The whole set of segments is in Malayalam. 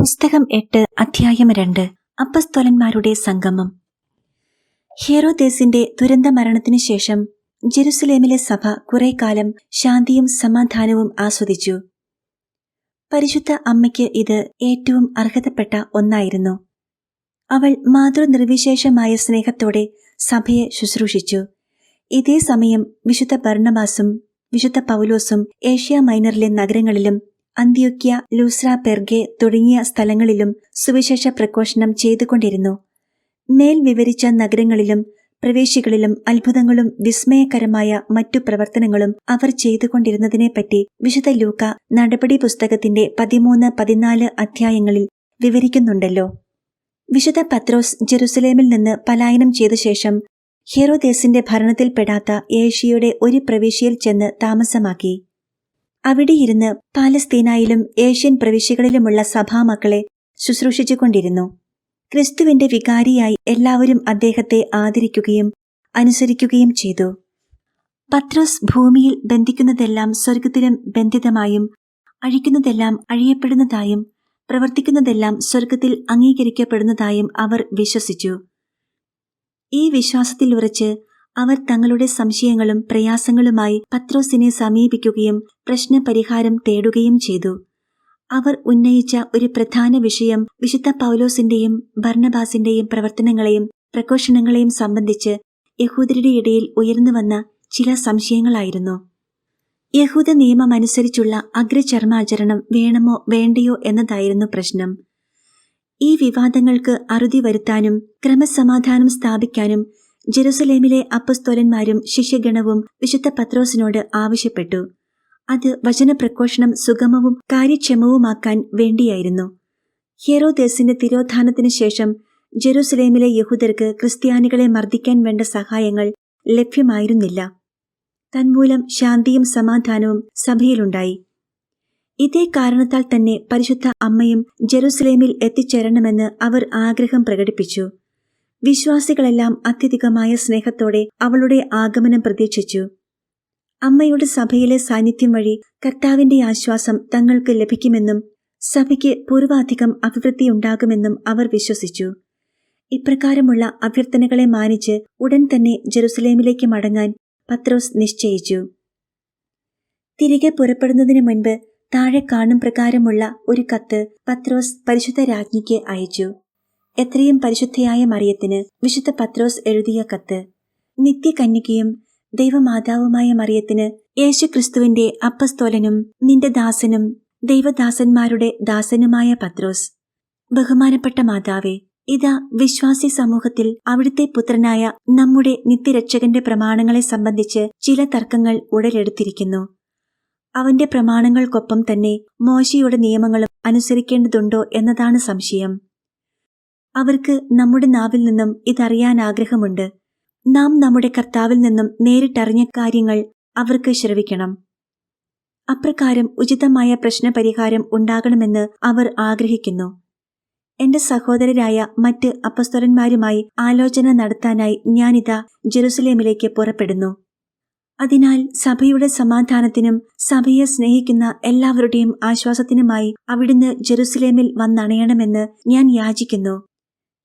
പുസ്തകം 8 അധ്യായം 2 അപ്പസ്തോലന്മാരുടെ സംഗമം. ഹേറോദേസിന്റെ ദുരന്ത മരണത്തിനു ശേഷം ജെറുസലേമിലെ സഭ കുറേക്കാലം ശാന്തിയും സമാധാനവും ആസ്വദിച്ചു. പരിശുദ്ധ അമ്മയ്ക്ക് ഇത് ഏറ്റവും അർഹതപ്പെട്ട ഒന്നായിരുന്നു. അവൾ മാതൃനിർവിശേഷമായ സ്നേഹത്തോടെ സഭയെ ശുശ്രൂഷിച്ചു. ഇതേ സമയം വിശുദ്ധ ബർണ്ണബാസും വിശുദ്ധ പൗലോസും ഏഷ്യ മൈനറിലെ നഗരങ്ങളിലും അന്ത്യോക്യ, ലൂസ്ര, പെർഗെ തുടങ്ങിയ സ്ഥലങ്ങളിലും സുവിശേഷ പ്രഘോഷണം ചെയ്തുകൊണ്ടിരുന്നു. മേൽ വിവരിച്ച നഗരങ്ങളിലും പ്രവേശികളിലും അത്ഭുതങ്ങളും വിസ്മയകരമായ മറ്റു പ്രവർത്തനങ്ങളും അവർ ചെയ്തുകൊണ്ടിരുന്നതിനെപ്പറ്റി വിശുദ്ധ ലൂക്ക നടപടി പുസ്തകത്തിന്റെ 13-14 അധ്യായങ്ങളിൽ വിവരിക്കുന്നുണ്ടല്ലോ. വിശുദ്ധ പത്രോസ് ജെറുസലേമിൽ നിന്ന് പലായനം ചെയ്ത ശേഷം ഹെറോദേസിന്റെ ഭരണത്തിൽപ്പെടാത്ത ഏഷ്യയുടെ ഒരു പ്രവിശ്യയിൽ ചെന്ന് താമസമാക്കി. അവിടെയിരുന്ന് പാലസ്തീനായിലും ഏഷ്യൻ പ്രവിശ്യകളിലുമുള്ള സഭാമക്കളെ ശുശ്രൂഷിച്ചുകൊണ്ടിരുന്നു. ക്രിസ്തുവിന്റെ വികാരിയായി എല്ലാവരും അദ്ദേഹത്തെ ആദരിക്കുകയും അനുസരിക്കുകയും ചെയ്തു. പത്രോസ് ഭൂമിയിൽ ബന്ധിക്കുന്നതെല്ലാം സ്വർഗത്തിലും ബന്ധിതമായും അഴിക്കുന്നതെല്ലാം അഴിയപ്പെടുന്നതായും പ്രവർത്തിക്കുന്നതെല്ലാം സ്വർഗത്തിൽ അംഗീകരിക്കപ്പെടുന്നതായും അവർ വിശ്വസിച്ചു. ഈ വിശ്വാസത്തിലുറച്ച് അവർ തങ്ങളുടെ സംശയങ്ങളും പ്രയാസങ്ങളുമായി പത്രോസിനെ സമീപിക്കുകയും പ്രശ്നപരിഹാരം തേടുകയും ചെയ്തു. അവർ ഉന്നയിച്ച ഒരു പ്രധാന വിഷയം വിശുദ്ധ പൗലോസിന്റെയും ബർണ്ണബാസിന്റെയും പ്രവർത്തനങ്ങളെയും പ്രഘോഷണങ്ങളെയും സംബന്ധിച്ച് യഹൂദരുടെ ഇടയിൽ ഉയർന്നുവന്ന ചില സംശയങ്ങളായിരുന്നു. യഹൂദ നിയമമനുസരിച്ചുള്ള അഗ്രചർമാചരണം വേണമോ വേണ്ടയോ എന്നതായിരുന്നു പ്രശ്നം. ഈ വിവാദങ്ങൾക്ക് അറുതി വരുത്താനും ക്രമസമാധാനം സ്ഥാപിക്കാനും ജെറുസലേമിലെ അപ്പസ്തോലന്മാരും ശിഷ്യഗണവും വിശുദ്ധ പത്രോസിനോട് ആവശ്യപ്പെട്ടു. അത് വചനപ്രഘോഷണം സുഗമവും കാര്യക്ഷമവുമാക്കാൻ വേണ്ടിയായിരുന്നു. ഹെറോദേസിന്റെ തിരോധാനത്തിനു ശേഷം ജെറുസലേമിലെ യഹൂദർക്ക് ക്രിസ്ത്യാനികളെ മർദ്ദിക്കാൻ വേണ്ട സഹായങ്ങൾ ലഭ്യമായിരുന്നില്ല. തന്മൂലം ശാന്തിയും സമാധാനവും സഭയിലുണ്ടായി. ഇതേ കാരണത്താൽ തന്നെ പരിശുദ്ധ അമ്മയും ജെറുസലേമിൽ എത്തിച്ചേരണമെന്ന് അവർ ആഗ്രഹം പ്രകടിപ്പിച്ചു. വിശ്വാസികളെല്ലാം അത്യധികമായ സ്നേഹത്തോടെ അവളുടെ ആഗമനം പ്രതീക്ഷിച്ചു. അമ്മയുടെ സഭയിലെ സാന്നിധ്യം വഴി കർത്താവിന്റെ ആശ്വാസം തങ്ങൾക്ക് ലഭിക്കുമെന്നും സഭയ്ക്ക് പൂർവാധികം അഭിവൃദ്ധിയുണ്ടാകുമെന്നും അവർ വിശ്വസിച്ചു. ഇപ്രകാരമുള്ള അഭ്യർത്ഥനകളെ മാനിച്ച് ഉടൻ തന്നെ ജെറുസലേമിലേക്ക് മടങ്ങാൻ പത്രോസ് നിശ്ചയിച്ചു. തിരികെ പുറപ്പെടുന്നതിനു മുൻപ് താഴെ കാണും പ്രകാരമുള്ള ഒരു കത്ത് പത്രോസ് പരിശുദ്ധ രാജ്ഞിക്ക് അയച്ചു. എത്രയും പരിശുദ്ധയായ മറിയത്തിന് വിശുദ്ധ പത്രോസ് എഴുതിയ കത്ത്. നിത്യകന്യകയും ദൈവമാതാവുമായ മറിയത്തിന് യേശുക്രിസ്തുവിന്റെ അപ്പസ്തോലനും നിന്റെ ദാസനും ദൈവദാസന്മാരുടെ ദാസനുമായ പത്രോസ്. ബഹുമാനപ്പെട്ട മാതാവേ, ഇതാ വിശ്വാസി സമൂഹത്തിൽ അവിടുത്തെ പുത്രനായ നമ്മുടെ നിത്യരക്ഷകന്റെ പ്രമാണങ്ങളെ സംബന്ധിച്ച് ചില തർക്കങ്ങൾ ഉടലെടുത്തിരിക്കുന്നു. അവന്റെ പ്രമാണങ്ങൾക്കൊപ്പം തന്നെ മോശയുടെ നിയമങ്ങളും അനുസരിക്കേണ്ടതുണ്ടോ എന്നതാണ് സംശയം. അവർക്ക് നമ്മുടെ നാവിൽ നിന്നും ഇതറിയാൻ ആഗ്രഹമുണ്ട്. നാം നമ്മുടെ കർത്താവിൽ നിന്നും നേരിട്ടറിഞ്ഞ കാര്യങ്ങൾ അവർക്ക് ശ്രവിക്കണം. അപ്രകാരം ഉചിതമായ പ്രശ്നപരിഹാരം ഉണ്ടാകണമെന്ന് അവർ ആഗ്രഹിക്കുന്നു. എന്റെ സഹോദരരായ മറ്റ് അപ്പസ്തോലന്മാരുമായി ആലോചന നടത്താനായി ഞാനിതാ ജെറുസലേമിലേക്ക് പുറപ്പെടുന്നു. അതിനാൽ സഭയുടെ സമാധാനത്തിനും സഭയെ സ്നേഹിക്കുന്ന എല്ലാവരുടെയും ആശ്വാസത്തിനുമായി അവിടുന്ന് ജെറുസലേമിൽ വന്നണയണമെന്ന് ഞാൻ യാചിക്കുന്നു.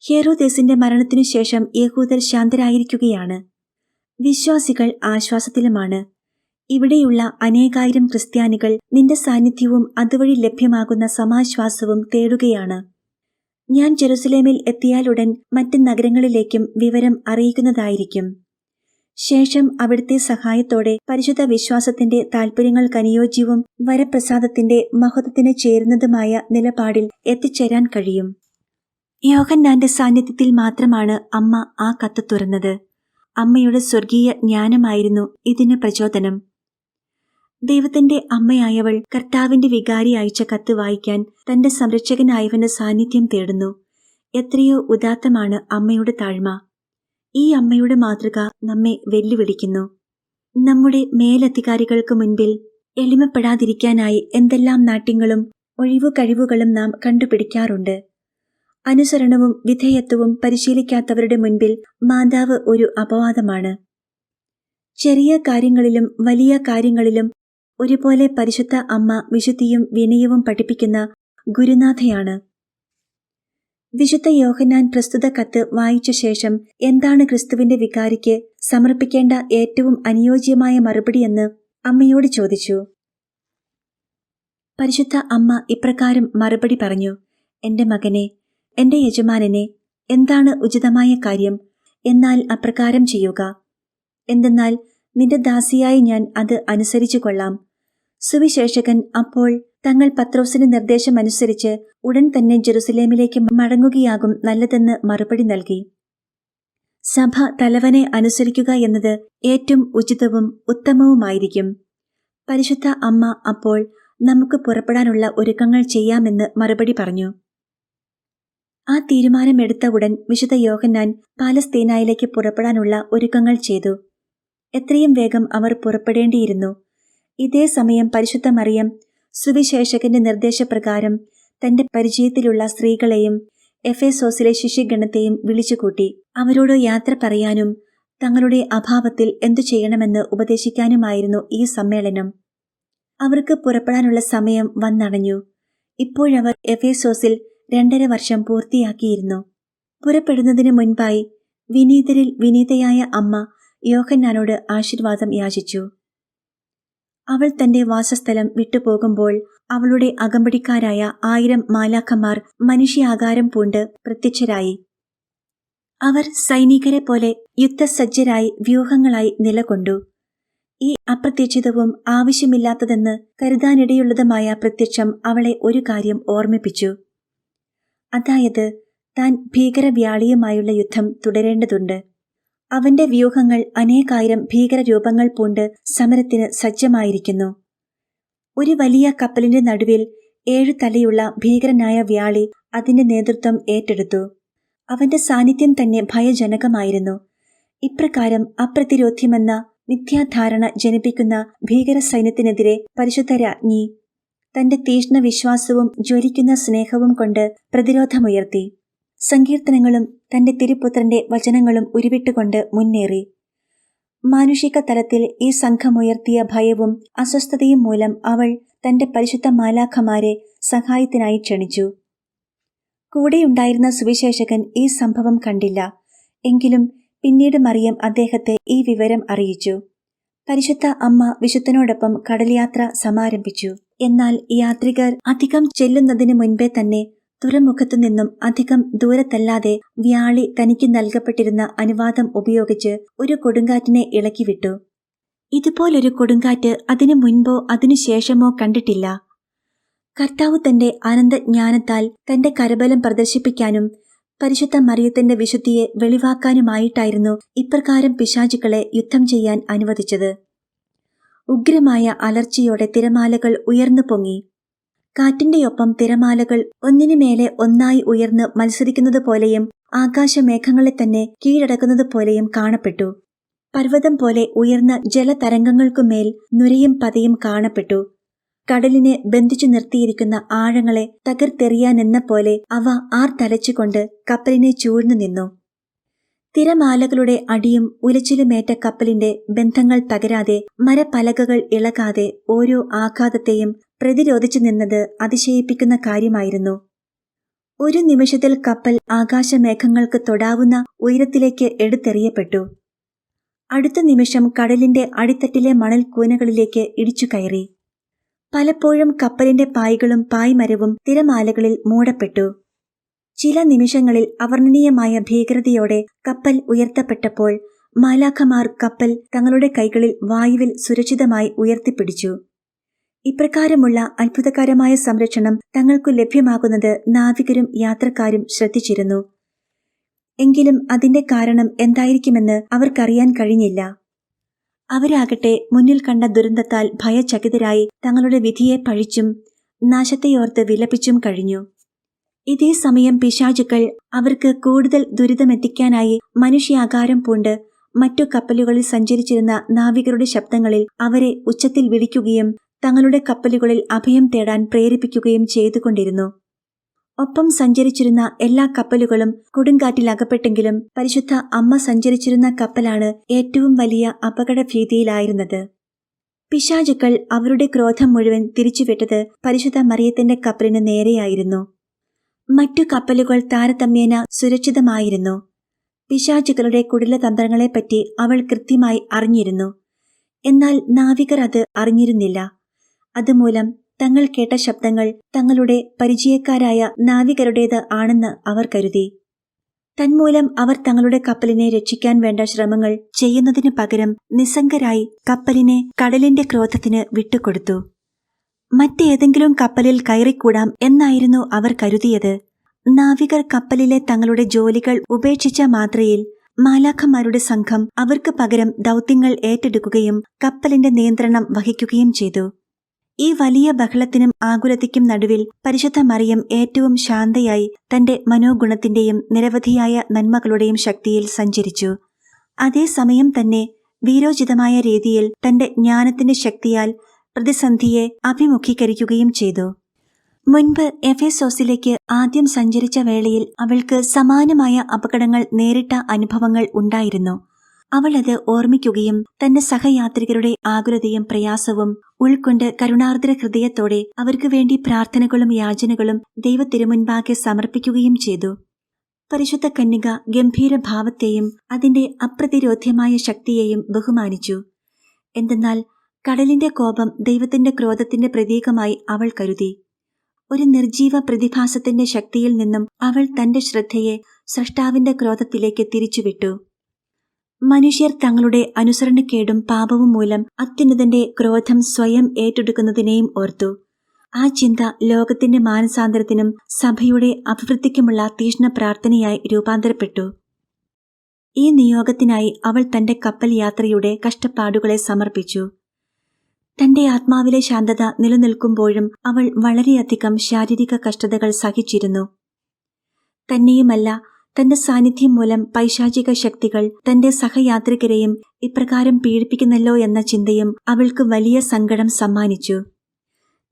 ഹെറോദേസിന്റെ മരണത്തിനു ശേഷം യഹൂദർ ശാന്തരായിരിക്കുകയാണ്. വിശ്വാസികൾ ആശ്വാസത്തിലുമാണ്. ഇവിടെയുള്ള അനേകായിരം ക്രിസ്ത്യാനികൾ നിന്റെ സാന്നിധ്യവും അതുവഴി ലഭ്യമാകുന്ന സമാശ്വാസവും തേടുകയാണ്. ഞാൻ ജെറുസലേമിൽ എത്തിയാലുടൻ മറ്റ് നഗരങ്ങളിലേക്കും വിവരം അറിയിക്കുന്നതായിരിക്കും. ശേഷം അവിടുത്തെ സഹായത്തോടെ പരിശുദ്ധ വിശ്വാസത്തിന്റെ താൽപര്യങ്ങൾക്കനുയോജ്യവും വരപ്രസാദത്തിന്റെ മഹത്വത്തിന് ചേരുന്നതുമായ നിലപാടിൽ എത്തിച്ചേരാൻ കഴിയും. യോഹന്നാന്റെ സാന്നിധ്യത്തിൽ മാത്രമാണ് അമ്മ ആ കത്ത് തുറന്നത്. അമ്മയുടെ സ്വർഗീയ ജ്ഞാനമായിരുന്നു ഇതിന് പ്രചോദനം. ദൈവത്തിന്റെ അമ്മയായവൾ കർത്താവിന്റെ വികാരി അയച്ച കത്ത് വായിക്കാൻ തന്റെ സംരക്ഷകനായവന്റെ സാന്നിധ്യം തേടുന്നു. എത്രയോ ഉദാത്തമാണ് അമ്മയുടെ താഴ്മ. ഈ അമ്മയുടെ മാതൃക നമ്മെ വെല്ലുവിളിക്കുന്നു. നമ്മുടെ മേലധികാരികൾക്ക് മുൻപിൽ എളിമപ്പെടാതിരിക്കാനായി എന്തെല്ലാം നാട്യങ്ങളും ഒഴിവു കഴിവുകളും നാം കണ്ടുപിടിക്കാറുണ്ട്. അനുസരണവും വിധേയത്വവും പരിശീലിക്കാത്തവരുടെ മുൻപിൽ മാതാവ് ഒരു അപവാദമാണ്. ചെറിയ കാര്യങ്ങളിലും വലിയ കാര്യങ്ങളിലും ഒരുപോലെ പരിശുദ്ധ അമ്മ വിശുദ്ധിയും വിനയവും പഠിപ്പിക്കുന്ന ഗുരുനാഥയാണ്. വിശുദ്ധ യോഹന്നാൻ പ്രസ്തുത കത്ത് വായിച്ച ശേഷം എന്താണ് ക്രിസ്തുവിന്റെ വികാരിക്ക് സമർപ്പിക്കേണ്ട ഏറ്റവും അനുയോജ്യമായ മറുപടിയെന്ന് അമ്മയോട് ചോദിച്ചു. പരിശുദ്ധ അമ്മ ഇപ്രകാരം മറുപടി പറഞ്ഞു: എന്റെ മകനെ, എന്റെ യജമാനനെ, എന്താണ് ഉചിതമായ കാര്യം? എന്നാൽ അപ്രകാരം ചെയ്യുക. എന്തെന്നാൽ നിന്റെ ദാസിയായി ഞാൻ അത് അനുസരിച്ചു കൊള്ളാം. സുവിശേഷകൻ അപ്പോൾ തങ്ങൾ പത്രോസിന്റെ നിർദ്ദേശമനുസരിച്ച് ഉടൻ തന്നെ ജെറുസലേമിലേക്ക് മടങ്ങുകയാകും നല്ലതെന്ന് മറുപടി നൽകി. സഭ തലവനെ അനുസരിക്കുക എന്നത് ഏറ്റവും ഉചിതവും ഉത്തമവുമായിരിക്കും. പരിശുദ്ധ അമ്മ അപ്പോൾ നമുക്ക് പുറപ്പെടാനുള്ള ഒരുക്കങ്ങൾ ചെയ്യാമെന്ന് മറുപടി പറഞ്ഞു. ആ തീരുമാനമെടുത്ത ഉടൻ വിശുദ്ധ യോഹന്നാൻ പാലസ്തീനായിലേക്ക് പുറപ്പെടാനുള്ള ഒരുക്കങ്ങൾ ചെയ്തു. എത്രയും വേഗം അവർ പുറപ്പെടേണ്ടിയിരുന്നു. ഇതേ സമയം പരിശുദ്ധ മറിയം സുവിശേഷകന്റെ നിർദ്ദേശപ്രകാരം തന്റെ പരിചയത്തിലുള്ള സ്ത്രീകളെയും എഫേസോസിലെ ശിഷ്യഗണത്തെയും വിളിച്ചുകൂട്ടി. അവരോട് യാത്ര പറയാനും തങ്ങളുടെ അഭാവത്തിൽ എന്തു ചെയ്യണമെന്ന് ഉപദേശിക്കാനുമായിരുന്നു ഈ സമ്മേളനം. അവർക്ക് പുറപ്പെടാനുള്ള സമയം വന്നടഞ്ഞു. ഇപ്പോഴവർ എഫേസോസിൽ 2.5 വർഷം പൂർത്തിയാക്കിയിരുന്നു. പുറപ്പെടുന്നതിനു മുൻപായി വിനീതരിൽ വിനീതയായ അമ്മ യോഹന്നാനോട് ആശീർവാദം യാചിച്ചു. അവൾ തന്റെ വാസസ്ഥലം വിട്ടുപോകുമ്പോൾ അവളുടെ അകമ്പടിക്കാരായ 1000 മാലാഖമാർ മനുഷ്യാകാരം പൂണ്ട് പ്രത്യക്ഷരായി. അവർ സൈനികരെ പോലെ യുദ്ധസജ്ജരായി വ്യൂഹങ്ങളായി നിലകൊണ്ടു. ഈ അപ്രത്യക്ഷിതവും ആവശ്യമില്ലാത്തതെന്ന് കരുതാനിടയുള്ളതുമായ പ്രത്യക്ഷം അവളെ ഒരു കാര്യം ഓർമ്മിപ്പിച്ചു. അതായത്, താൻ ഭീകരവ്യാളിയുമായുള്ള യുദ്ധം തുടരേണ്ടതുണ്ട്. അവന്റെ വ്യൂഹങ്ങൾ അനേകായിരം ഭീകരരൂപങ്ങൾ പൂണ്ട് സമരത്തിന് സജ്ജമായിരിക്കുന്നു. ഒരു വലിയ കപ്പലിന്റെ നടുവിൽ 7 തലയുള്ള ഭീകരനായ വ്യാളി അതിന്റെ നേതൃത്വം ഏറ്റെടുത്തു. അവന്റെ സാന്നിധ്യം തന്നെ ഭയജനകമായിരുന്നു. ഇപ്രകാരം അപ്രതിരോധ്യമെന്ന മിഥ്യാധാരണ ജനിപ്പിക്കുന്ന ഭീകര സൈന്യത്തിനെതിരെ പരിശുദ്ധ രാജ്ഞി തന്റെ തീഷ്ണ വിശ്വാസവും ജ്വലിക്കുന്ന സ്നേഹവും കൊണ്ട് പ്രതിരോധമുയർത്തി. സങ്കീർത്തനങ്ങളും തന്റെ തിരുപുത്രന്റെ വചനങ്ങളും ഉരുവിട്ടുകൊണ്ട് മുന്നേറി. മാനുഷിക തലത്തിൽ ഈ സംഘമുയർത്തിയ ഭയവും അസ്വസ്ഥതയും മൂലം അവൾ തന്റെ പരിശുദ്ധ മാലാഖമാരെ സഹായത്തിനായി ക്ഷണിച്ചു. കൂടെയുണ്ടായിരുന്ന സുവിശേഷകൻ ഈ സംഭവം കണ്ടില്ല. എങ്കിലും പിന്നീട് മറിയം അദ്ദേഹത്തെ ഈ വിവരം അറിയിച്ചു. പരിശുദ്ധ അമ്മ വിശുദ്ധനോടൊപ്പം കടൽയാത്ര സമാരംഭിച്ചു. എന്നാൽ യാത്രികർ അധികം ചെല്ലുന്നതിന് മുൻപേ തന്നെ തുറമുഖത്തു നിന്നും അധികം ദൂരത്തല്ലാതെ വ്യാളി തനിക്ക് നൽകപ്പെട്ടിരുന്ന അനുവാദം ഉപയോഗിച്ച് ഒരു കൊടുങ്കാറ്റിനെ ഇളക്കിവിട്ടു. ഇതുപോലൊരു കൊടുങ്കാറ്റ് അതിനു മുൻപോ അതിനുശേഷമോ കണ്ടിട്ടില്ല. കർത്താവ് തന്റെ അനന്തജ്ഞാനത്താൽ തന്റെ കരബലം പ്രദർശിപ്പിക്കാനും പരിശുദ്ധ മറിയത്തിന്റെ വിശുദ്ധിയെ വെളിവാക്കാനുമായിട്ടായിരുന്നു ഇപ്രകാരം പിശാചുക്കളെ യുദ്ധം ചെയ്യാൻ അനുവദിച്ചത്. ഉഗ്രമായ അലർച്ചയോടെ തിരമാലകൾ ഉയർന്നു പൊങ്ങി. കാറ്റിന്റെയൊപ്പം തിരമാലകൾ ഒന്നിനുമേലെ ഒന്നായി ഉയർന്ന് മത്സരിക്കുന്നത് പോലെയും ആകാശമേഘങ്ങളെ തന്നെ കീഴടക്കുന്നത് പോലെയും കാണപ്പെട്ടു. പർവ്വതം പോലെ ഉയർന്ന ജലതരംഗങ്ങൾക്കുമേൽ നുരയും പതയും കാണപ്പെട്ടു. കടലിനെ ബന്ധിച്ചു നിർത്തിയിരിക്കുന്ന ആഴങ്ങളെ തകർത്തെറിയാനെന്ന പോലെ അവ ആർത്തലച്ചുകൊണ്ട് കപ്പലിനെ ചൂഴ്ന്നു നിന്നു. തിരമാലകളുടെ അടിയും ഉലച്ചിലുമേറ്റ കപ്പലിന്റെ ബന്ധങ്ങൾ തകരാതെ, മരപ്പലകകൾ ഇളകാതെ ഓരോ ആഘാതത്തെയും പ്രതിരോധിച്ചു നിന്നത് അതിശയിപ്പിക്കുന്ന കാര്യമായിരുന്നു. ഒരു നിമിഷത്തിൽ കപ്പൽ ആകാശമേഘങ്ങൾക്ക് തൊടാവുന്ന ഉയരത്തിലേക്ക് എടുത്തെറിയപ്പെട്ടു. അടുത്ത നിമിഷം കടലിന്റെ അടിത്തട്ടിലെ മണൽ കൂനകളിലേക്ക് ഇടിച്ചു കയറി. പലപ്പോഴും കപ്പലിന്റെ പായ്കളും പായ്മരവും തിരമാലകളിൽ മൂടപ്പെട്ടു. ചില നിമിഷങ്ങളിൽ അവർണ്ണനീയമായ ഭീകരതയോടെ കപ്പൽ ഉയർത്തപ്പെട്ടപ്പോൾ മാലാഖമാർ കപ്പൽ തങ്ങളുടെ കൈകളിൽ വായുവിൽ സുരക്ഷിതമായി ഉയർത്തിപ്പിടിച്ചു. ഇപ്രകാരമുള്ള അത്ഭുതകരമായ സംരക്ഷണം തങ്ങൾക്കു ലഭ്യമാകുന്നത് നാവികരും യാത്രക്കാരും ശ്രദ്ധിച്ചിരുന്നു. എങ്കിലും അതിന്റെ കാരണം എന്തായിരിക്കുമെന്ന് അവർക്കറിയാൻ കഴിഞ്ഞില്ല. അവരാകട്ടെ മുന്നിൽ കണ്ട ദുരന്തത്താൽ ഭയചകിതരായി തങ്ങളുടെ വിധിയെ പഴിച്ചും നാശത്തെയോർത്ത് വിലപിച്ചും കഴിഞ്ഞു. ഇതേ സമയം പിശാചുക്കൾ അവർക്ക് കൂടുതൽ ദുരിതമെത്തിക്കാനായി മനുഷ്യാകാരം പൂണ്ട് മറ്റു കപ്പലുകളിൽ സഞ്ചരിച്ചിരുന്ന നാവികരുടെ ശബ്ദങ്ങളിൽ അവരെ ഉച്ചത്തിൽ വിളിക്കുകയും തങ്ങളുടെ കപ്പലുകളിൽ അഭയം തേടാൻ പ്രേരിപ്പിക്കുകയും ചെയ്തുകൊണ്ടിരുന്നു. ഒപ്പം സഞ്ചരിച്ചിരുന്ന എല്ലാ കപ്പലുകളും കൊടുങ്കാറ്റിൽ അകപ്പെട്ടെങ്കിലും പരിശുദ്ധ അമ്മ സഞ്ചരിച്ചിരുന്ന കപ്പലാണ് ഏറ്റവും വലിയ അപകടഭീതിയിലായിരുന്നത്. പിശാചുക്കൾ അവരുടെ ക്രോധം മുഴുവൻ തിരിച്ചുവിട്ടത് പരിശുദ്ധ മറിയത്തിന്റെ കപ്പലിന് നേരെയായിരുന്നു. മറ്റു കപ്പലുകൾ താരതമ്യേന സുരക്ഷിതമായിരുന്നു. പിശാചുക്കളുടെ കുടിലതന്ത്രങ്ങളെപ്പറ്റി അവൾ കൃത്യമായി അറിഞ്ഞിരുന്നു. എന്നാൽ നാവികർ അത് അറിഞ്ഞിരുന്നില്ല. അതുമൂലം തങ്ങൾ കേട്ട ശബ്ദങ്ങൾ തങ്ങളുടെ പരിചയക്കാരായ നാവികരുടേത് ആണെന്ന് അവർ കരുതി. തന്മൂലം അവർ തങ്ങളുടെ കപ്പലിനെ രക്ഷിക്കാൻ വേണ്ട ശ്രമങ്ങൾ ചെയ്യുന്നതിനു പകരം നിസ്സംഗരായി കപ്പലിനെ കടലിന്റെ ക്രോധത്തിന് വിട്ടുകൊടുത്തു. മറ്റേതെങ്കിലും കപ്പലിൽ കയറിക്കൂടാം എന്നായിരുന്നു അവർ കരുതിയത്. നാവികർ കപ്പലിലെ തങ്ങളുടെ ജോലികൾ ഉപേക്ഷിച്ച മാത്രയിൽ മാലാഖമാരുടെ സംഘം അവർക്ക് പകരം ദൗത്യങ്ങൾ ഏറ്റെടുക്കുകയും കപ്പലിന്റെ നിയന്ത്രണം വഹിക്കുകയും ചെയ്തു. ഈ വലിയ ബഹളത്തിനും ആകുലതയ്ക്കും നടുവിൽ പരിശുദ്ധ മറിയം ഏറ്റവും ശാന്തയായി തന്റെ മനോഗുണത്തിന്റെയും നിരവധിയായ നന്മകളുടെയും ശക്തിയിൽ സഞ്ചരിച്ചു. അതേസമയം തന്നെ വീരോചിതമായ രീതിയിൽ തന്റെ ജ്ഞാനത്തിന്റെ ശക്തിയാൽ പ്രതിസന്ധിയെ അഭിമുഖീകരിക്കുകയും ചെയ്തു. മുൻപ് എഫേസോസിലേക്ക് ആദ്യം സഞ്ചരിച്ച വേളയിൽ അവൾക്ക് സമാനമായ അപകടങ്ങൾ നേരിട്ട അനുഭവങ്ങൾ ഉണ്ടായിരുന്നു. അവൾ അത് ഓർമ്മിക്കുകയും തന്റെ സഹയാത്രികരുടെ ആകുലതയും പ്രയാസവും ഉൾക്കൊണ്ട് കരുണാർദ്ര ഹൃദയത്തോടെ അവർക്ക് വേണ്ടി പ്രാർത്ഥനകളും യാചനകളും ദൈവത്തിരുമുൻപാകെ സമർപ്പിക്കുകയും ചെയ്തു. പരിശുദ്ധ കന്യക ഗംഭീരഭാവത്തെയും അതിന്റെ അപ്രതിരോധ്യമായ ശക്തിയെയും ബഹുമാനിച്ചു. എന്തെന്നാൽ കടലിന്റെ കോപം ദൈവത്തിന്റെ ക്രോധത്തിന്റെ പ്രതീകമായി അവൾ കരുതി. ഒരു നിർജീവ പ്രതിഭാസത്തിന്റെ ശക്തിയിൽ നിന്നും അവൾ തന്റെ ശ്രദ്ധയെ സ്രഷ്ടാവിന്റെ ക്രോധത്തിലേക്ക് തിരിച്ചുവിട്ടു. മനുഷ്യർ തങ്ങളുടെ അനുസരണക്കേടും പാപവും മൂലം അത്യുന്നതന്റെ ക്രോധം സ്വയം ഏറ്റെടുക്കുന്നതിനെയും ഓർത്തു. ആ ചിന്ത ലോകത്തിന്റെ മാനസാന്തരത്തിനും സഭയുടെ അഭിവൃദ്ധിക്കുമുള്ള തീക്ഷ്ണ പ്രാർത്ഥനയായി രൂപാന്തരപ്പെട്ടു. ഈ നിയോഗത്തിനായി അവൾ തന്റെ കപ്പൽ യാത്രയുടെ കഷ്ടപ്പാടുകളെ സമർപ്പിച്ചു. തന്റെ ആത്മാവിലെ ശാന്തത നിലനിൽക്കുമ്പോഴും അവൾ വളരെയധികം ശാരീരിക കഷ്ടതകൾ സഹിച്ചിരുന്നു. തന്നെയുമല്ല, തന്റെ സാന്നിധ്യം മൂലം പൈശാചിക ശക്തികൾ തന്റെ സഹയാത്രികരെയും ഇപ്രകാരം പീഡിപ്പിക്കുന്നല്ലോ എന്ന ചിന്തയും അവൾക്ക് വലിയ സങ്കടം സമ്മാനിച്ചു.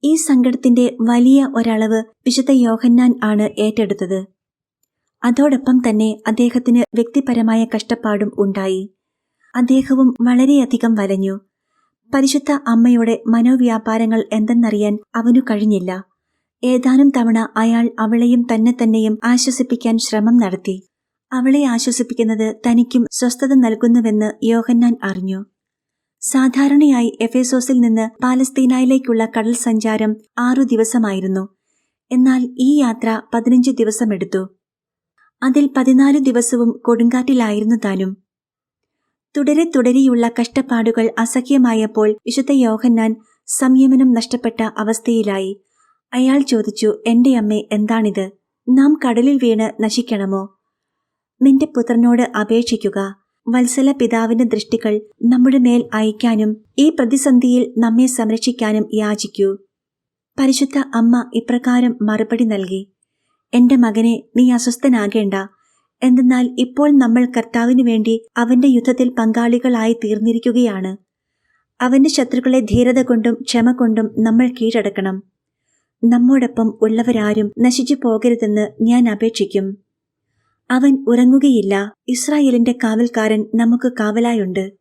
ഈ സങ്കടത്തിന്റെ വലിയ ഒരളവ് വിശുദ്ധ യോഹന്നാൻ ആണ് ഏറ്റെടുത്തത്. അതോടൊപ്പം തന്നെ അദ്ദേഹത്തിന് വ്യക്തിപരമായ കഷ്ടപ്പാടും ഉണ്ടായി. അദ്ദേഹവും വളരെയധികം വലഞ്ഞു. പരിശുദ്ധ അമ്മയുടെ മനോവ്യാപാരങ്ങൾ എന്തെന്നറിയാൻ അവനു കഴിഞ്ഞില്ല. ഏതാനും തവണ അയാൾ അവളെയും തന്നെയും ആശ്വസിപ്പിക്കാൻ ശ്രമം നടത്തി. അവളെ ആശ്വസിപ്പിക്കുന്നത് തനിക്കും സ്വസ്ഥത നൽകുന്നുവെന്ന് യോഹന്നാൻ അറിഞ്ഞു. സാധാരണയായി എഫേസോസിൽ നിന്ന് പാലസ്തീനയിലേക്കുള്ള കടൽ സഞ്ചാരം 6 ദിവസമായിരുന്നു. എന്നാൽ ഈ യാത്ര 15 ദിവസമെടുത്തു. അതിൽ 14 ദിവസവും കൊടുങ്കാറ്റിലായിരുന്നു താനും. തുടരെയുള്ള കഷ്ടപ്പാടുകൾ അസഹ്യമായപ്പോൾ വിശുദ്ധ യോഹന്നാൻ സംയമനം നഷ്ടപ്പെട്ട അവസ്ഥയിലായി. അയാൾ ചോദിച്ചു, "എന്റെ അമ്മേ, എന്താണിത്? നാം കടലിൽ വീണ് നശിക്കണമോ? നിന്റെ പുത്രനോട് അപേക്ഷിക്കുക. വത്സല പിതാവിന്റെ ദൃഷ്ടികൾ നമ്മുടെ മേൽ അയക്കാനും ഈ പ്രതിസന്ധിയിൽ നമ്മെ സംരക്ഷിക്കാനും യാചിക്കൂ." പരിശുദ്ധ അമ്മ ഇപ്രകാരം മറുപടി നൽകി, "എന്റെ മകനെ, നീ അസ്വസ്ഥനാകേണ്ട. എന്തെന്നാൽ ഇപ്പോൾ നമ്മൾ കർത്താവിനു വേണ്ടി അവന്റെ യുദ്ധത്തിൽ പങ്കാളികളായി തീർന്നിരിക്കുകയാണ്. അവന്റെ ശത്രുക്കളെ ധീരത കൊണ്ടും ക്ഷമ കൊണ്ടും നമ്മൾ കീഴടക്കണം. നമ്മോടൊപ്പം ഉള്ളവരാരും നശിച്ചു പോകരുതെന്ന് ഞാൻ അപേക്ഷിക്കും. അവൻ ഉറങ്ങുകയില്ല. ഇസ്രായേലിന്റെ കാവൽക്കാരൻ നമുക്ക് കാവലായുണ്ട്.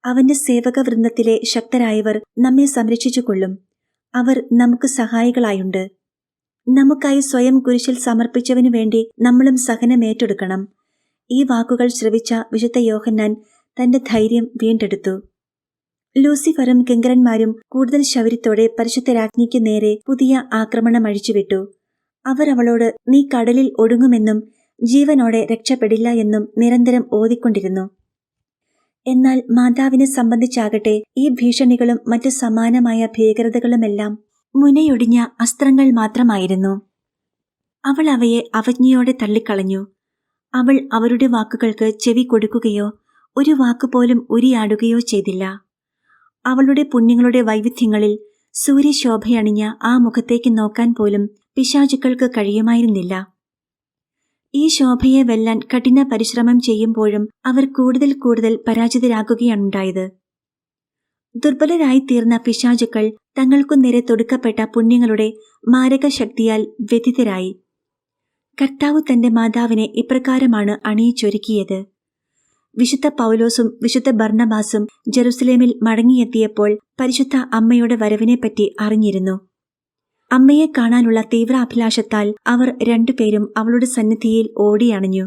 അവന്റെ സേവകവൃന്ദത്തിലെ ശക്തരായവർ നമ്മെ സംരക്ഷിച്ചുകൊള്ളും. അവർ നമുക്ക് സഹായികളായുണ്ട്. നമുക്കായി സ്വയം കുരിശിൽ സമർപ്പിച്ചവനു വേണ്ടി നമ്മളും സഹനമേറ്റെടുക്കണം." ഈ വാക്കുകൾ ശ്രവിച്ച വിശുദ്ധ യോഹന്നാൻ തന്റെ ധൈര്യം വീണ്ടെടുത്തു. ലൂസിഫറും കിങ്കരന്മാരും കൂടുതൽ ശൗര്യത്തോടെ പരിശുദ്ധ രാജ്ഞിക്ക് നേരെ പുതിയ ആക്രമണം അഴിച്ചുവിട്ടു. അവർ അവളോട്, "നീ കടലിൽ ഒടുങ്ങുമെന്നും ജീവനോടെ രക്ഷപ്പെടില്ല എന്നും നിരന്തരം ഓതിക്കൊണ്ടിരുന്നു." എന്നാൽ മാതാവിനെ സംബന്ധിച്ചാകട്ടെ ഈ ഭീഷണികളും മറ്റു സമാനമായ ഭീകരതകളുമെല്ലാം മുനയൊടിഞ്ഞ അസ്ത്രങ്ങൾ മാത്രമായിരുന്നു. അവൾ അവയെ അവജ്ഞയോടെ തള്ളിക്കളഞ്ഞു. അവൾ അവരുടെ വാക്കുകൾക്ക് ചെവി കൊടുക്കുകയോ ഒരു വാക്കുപോലും ഉരിയാടുകയോ ചെയ്തില്ല. അവളുടെ പുണ്യങ്ങളുടെ വൈവിധ്യങ്ങളിൽ സൂര്യശോഭയണിഞ്ഞ ആ മുഖത്തേക്ക് നോക്കാൻ പോലും പിശാചുക്കൾക്ക് കഴിയുമായിരുന്നില്ല. ഈ ശോഭയെ വെല്ലാൻ കഠിന പരിശ്രമം ചെയ്യുമ്പോഴും അവർ കൂടുതൽ പരാജിതരാകുകയാണുണ്ടായത്. ദുർബലരായിത്തീർന്ന പിശാചുക്കൾ തങ്ങൾക്കു നേരെ തൊടുക്കപ്പെട്ട പുണ്യങ്ങളുടെ മാരകശക്തിയാൽ വ്യഥിതരായി. കർത്താവ് തന്റെ മാതാവിനെ ഇപ്രകാരമാണ് അണിയിച്ചൊരുക്കിയത്. വിശുദ്ധ പൗലോസും വിശുദ്ധ ബർണബാസും ജെറുസലേമിൽ മടങ്ങിയെത്തിയപ്പോൾ പരിശുദ്ധ അമ്മയുടെ വരവിനെപ്പറ്റി അറിഞ്ഞിരുന്നു. അമ്മയെ കാണാനുള്ള തീവ്രാഭിലാഷത്താൽ അവർ രണ്ടുപേരും അവളുടെ സന്നിധിയിൽ ഓടിയണഞ്ഞു.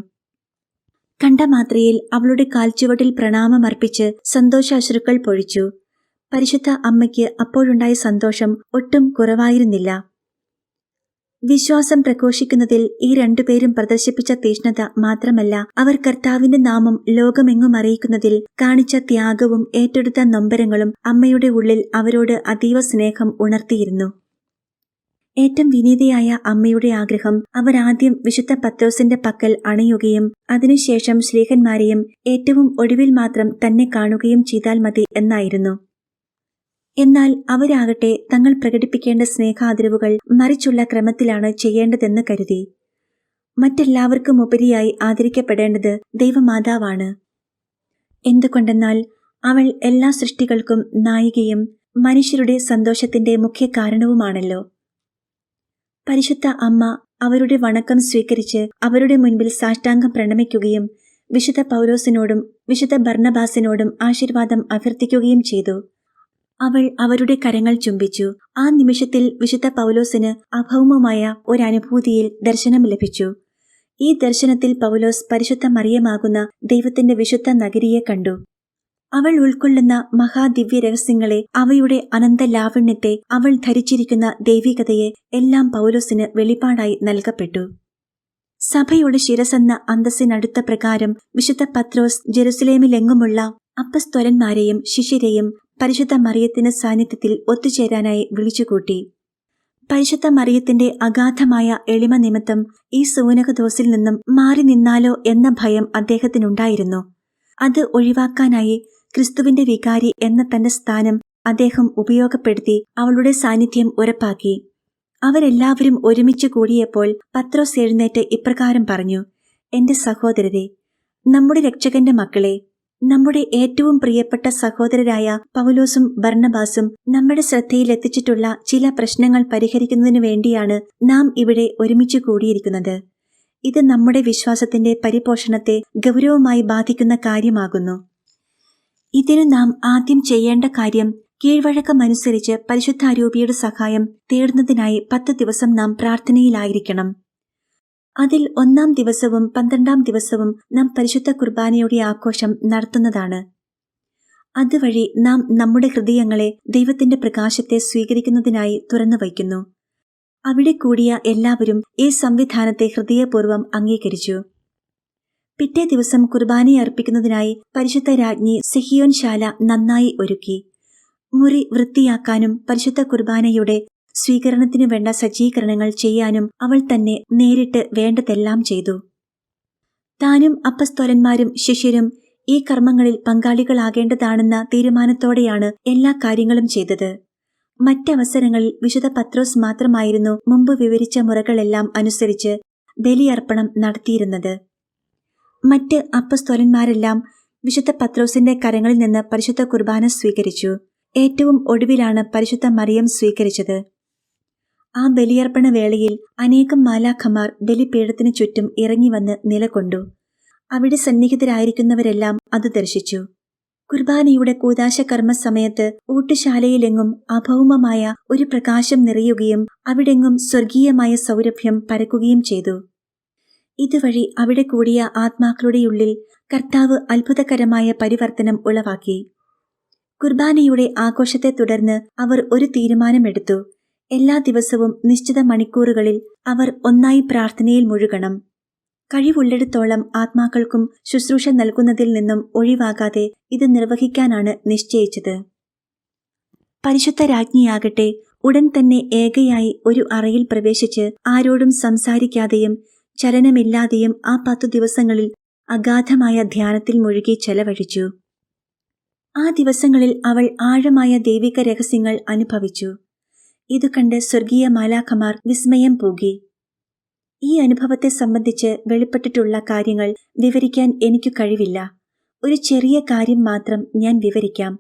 കണ്ട മാത്രയിൽ അവളുടെ കാൽച്ചുവട്ടിൽ പ്രണാമമർപ്പിച്ച് സന്തോഷാശ്രുക്കൾ പൊഴിച്ചു. പരിശുദ്ധ അമ്മയ്ക്ക് അപ്പോഴുണ്ടായ സന്തോഷം ഒട്ടും കുറവായിരുന്നില്ല. വിശ്വാസം പ്രഘോഷിക്കുന്നതിൽ ഈ രണ്ടുപേരും പ്രദർശിപ്പിച്ച തീഷ്ണത മാത്രമല്ല, അവർ കർത്താവിന്റെ നാമം ലോകമെങ്ങും അറിയിക്കുന്നതിൽ കാണിച്ച ത്യാഗവും ഏറ്റെടുത്ത നൊമ്പരങ്ങളും അമ്മയുടെ ഉള്ളിൽ അവരോട് അതീവ സ്നേഹം ഉണർത്തിയിരുന്നു. ഏറ്റവും വിനീതയായ അമ്മയുടെ ആഗ്രഹം അവർ ആദ്യം വിശുദ്ധ പത്രോസിന്റെ പക്കൽ അണയുകയും അതിനുശേഷം ശ്ലീഹന്മാരെയും ഏറ്റവും ഒടുവിൽ മാത്രം തന്നെ കാണുകയും ചെയ്താൽ മതി എന്നായിരുന്നു. എന്നാൽ അവരാകട്ടെ തങ്ങൾ പ്രകടിപ്പിക്കേണ്ട സ്നേഹാദരവുകൾ മറിച്ചുള്ള ക്രമത്തിലാണ് ചെയ്യേണ്ടതെന്ന് കരുതി. മറ്റെല്ലാവർക്കും ഉപരിയായി ആദരിക്കപ്പെടേണ്ടത് ദൈവമാതാവാണ്. എന്തുകൊണ്ടെന്നാൽ അവൾ എല്ലാ സൃഷ്ടികൾക്കും നായികയും മനുഷ്യരുടെ സന്തോഷത്തിന്റെ മുഖ്യ കാരണവുമാണല്ലോ. പരിശുദ്ധ അമ്മ അവരുടെ വണക്കം സ്വീകരിച്ച് അവരുടെ മുൻപിൽ സാഷ്ടാംഗം പ്രണമിക്കുകയും വിശുദ്ധ പൗലോസിനോടും വിശുദ്ധ ബർന്നബാസിനോടും ആശീർവാദം അഭ്യർത്ഥിക്കുകയും ചെയ്തു. അവൾ അവരുടെ കരങ്ങൾ ചുംബിച്ചു. ആ നിമിഷത്തിൽ വിശുദ്ധ പൗലോസിന് അഭൗമമായ ഒരനുഭൂതിയിൽ ദർശനം ലഭിച്ചു. ഈ ദർശനത്തിൽ പൗലോസ് പരിശുദ്ധ മറിയമാകുന്ന ദൈവത്തിന്റെ വിശുദ്ധ നഗരിയെ കണ്ടു. അവൾ ഉൾക്കൊള്ളുന്ന മഹാദിവ്യ രഹസ്യങ്ങളെ, അവയുടെ അനന്ത ലാവണ്യത്തെ, അവൾ ധരിച്ചിരിക്കുന്ന ദൈവികതയെ എല്ലാം പൗലോസിന് വെളിപ്പാടായി നൽകപ്പെട്ടു. സഭയുടെ ശിരസെന്ന അന്തസ്സിനടുത്ത പ്രകാരം വിശുദ്ധ പത്രോസ് ജെറുസലേമിലെങ്ങുമുള്ള അപ്പസ്തോലന്മാരെയും ശിഷ്യരെയും പരിശുദ്ധ മറിയത്തിന്റെ സാന്നിധ്യത്തിൽ ഒത്തുചേരാനായി വിളിച്ചുകൂട്ടി. പരിശുദ്ധ മറിയത്തിന്റെ അഗാധമായ എളിമ നിമിത്തം ഈ സൂനകദോസിൽ നിന്നും മാറി നിന്നാലോ എന്ന ഭയം അദ്ദേഹത്തിനുണ്ടായിരുന്നു. അത് ഒഴിവാക്കാനായി ക്രിസ്തുവിന്റെ വികാരി എന്ന തന്റെ സ്ഥാനം അദ്ദേഹം ഉപയോഗപ്പെടുത്തി അവളുടെ സാന്നിധ്യം ഉറപ്പാക്കി. അവരെല്ലാവരും ഒരുമിച്ച് കൂടിയപ്പോൾ പത്രോസ് എഴുന്നേറ്റ് ഇപ്രകാരം പറഞ്ഞു: എന്റെ സഹോദരരെ, നമ്മുടെ രക്ഷകന്റെ മക്കളെ, നമ്മുടെ ഏറ്റവും പ്രിയപ്പെട്ട സഹോദരരായ പൗലോസും ബർന്നബാസും നമ്മുടെ ശ്രദ്ധയിലെത്തിച്ചിട്ടുള്ള ചില പ്രശ്നങ്ങൾ പരിഹരിക്കുന്നതിനു വേണ്ടിയാണ് നാം ഇവിടെ ഒരുമിച്ച് കൂടിയിരിക്കുന്നത്. ഇത് നമ്മുടെ വിശ്വാസത്തിന്റെ പരിപോഷണത്തെ ഗൗരവമായി ബാധിക്കുന്ന കാര്യമാകുന്നു. ഇതിനു നാം ആദ്യം ചെയ്യേണ്ട കാര്യം കീഴ്വഴക്കമനുസരിച്ച് പരിശുദ്ധാരൂപിയുടെ സഹായം തേടുന്നതിനായി 10 ദിവസം നാം പ്രാർത്ഥനയിലായിരിക്കണം. അതിൽ 1-ാം ദിവസവും 12-ാം ദിവസവും നാം പരിശുദ്ധ കുർബാനയുടെ ആഘോഷം നടത്തുന്നതാണ്. അതുവഴി നാം നമ്മുടെ ഹൃദയങ്ങളെ ദൈവത്തിന്റെ പ്രകാശത്തെ സ്വീകരിക്കുന്നതിനായി തുറന്നു വയ്ക്കുന്നു. അവിടെ കൂടിയ എല്ലാവരും ഈ സംവിധാനത്തെ ഹൃദയപൂർവ്വം അംഗീകരിച്ചു. പിറ്റേ ദിവസം കുർബാനയെ അർപ്പിക്കുന്നതിനായി പരിശുദ്ധ രാജ്ഞി സിഹിയോൻ ശാല നന്നായി ഒരുക്കി. മുറി വൃത്തിയാക്കാനും പരിശുദ്ധ കുർബാനയുടെ സ്വീകരണത്തിനു വേണ്ട സജ്ജീകരണങ്ങൾ ചെയ്യാനും അവൾ തന്നെ നേരിട്ട് വേണ്ടതെല്ലാം ചെയ്തു. താനും അപ്പസ്തോലന്മാരും ശിഷ്യരും ഈ കർമ്മങ്ങളിൽ പങ്കാളികളാകേണ്ടതാണെന്ന തീരുമാനത്തോടെയാണ് എല്ലാ കാര്യങ്ങളും ചെയ്തത്. മറ്റവസരങ്ങളിൽ വിശുദ്ധ പത്രോസ് മാത്രമായിരുന്നു മുമ്പ് വിവരിച്ച മുറകളെല്ലാം അനുസരിച്ച് ബലിയർപ്പണം നടത്തിയിരുന്നത്. മറ്റ് അപ്പസ്തോലന്മാരെല്ലാം വിശുദ്ധ പത്രോസിന്റെ കരങ്ങളിൽ നിന്ന് പരിശുദ്ധ കുർബാന സ്വീകരിച്ചു. ഏറ്റവും ഒടുവിലാണ് പരിശുദ്ധ മറിയം സ്വീകരിച്ചത്. ആ ബലിയർപ്പണ വേളയിൽ അനേകം മാലാഖമാർ ബലിപീഠത്തിനു ചുറ്റും ഇറങ്ങിവന്ന് നിലകൊണ്ടു. അവിടെ സന്നിഹിതരായിരിക്കുന്നവരെല്ലാം അത് ദർശിച്ചു. കുർബാനയുടെ കൂദാശ കർമ്മ സമയത്ത് ഊട്ടുശാലയിലെങ്ങും അഭൗമമായ ഒരു പ്രകാശം നിറയുകയും അവിടെങ്ങും സ്വർഗീയമായ സൗരഭ്യം പരക്കുകയും ചെയ്തു. ഇതുവഴി അവിടെ കൂടിയ ആത്മാക്കളുടെ ഉള്ളിൽ കർത്താവ് അത്ഭുതകരമായ പരിവർത്തനം ഉളവാക്കി. കുർബാനയുടെ ആഘോഷത്തെ തുടർന്ന് അവർ ഒരു തീരുമാനമെടുത്തു. എല്ലാ ദിവസവും നിശ്ചിത മണിക്കൂറുകളിൽ അവർ ഒന്നായി പ്രാർത്ഥനയിൽ മുഴുകണം. കഴിവുള്ളിടത്തോളം ആത്മാക്കൾക്കും ശുശ്രൂഷ നൽകുന്നതിൽ നിന്നും ഒഴിവാകാതെ ഇത് നിർവഹിക്കാനാണ് നിശ്ചയിച്ചത്. പരിശുദ്ധ രാജ്ഞിയാകട്ടെ ഉടൻ തന്നെ ഏകയായി ഒരു അറയിൽ പ്രവേശിച്ച് ആരോടും സംസാരിക്കാതെയും ചലനമില്ലാതെയും ആ 10 ദിവസങ്ങളിൽ അഗാധമായ ധ്യാനത്തിൽ മുഴുകി ചെലവഴിച്ചു. ആ ദിവസങ്ങളിൽ അവൾ ആഴമായ ദൈവിക രഹസ്യങ്ങൾ അനുഭവിച്ചു. ഇതു കണ്ട് സ്വർഗീയ മാലാഖമാർ വിസ്മയം പൂകി. ഈ അനുഭവത്തെ സംബന്ധിച്ച് വെളിപ്പെട്ടിട്ടുള്ള കാര്യങ്ങൾ വിവരിക്കാൻ എനിക്കു കഴിവില്ല. ഒരു ചെറിയ കാര്യം മാത്രം ഞാൻ വിവരിക്കാം.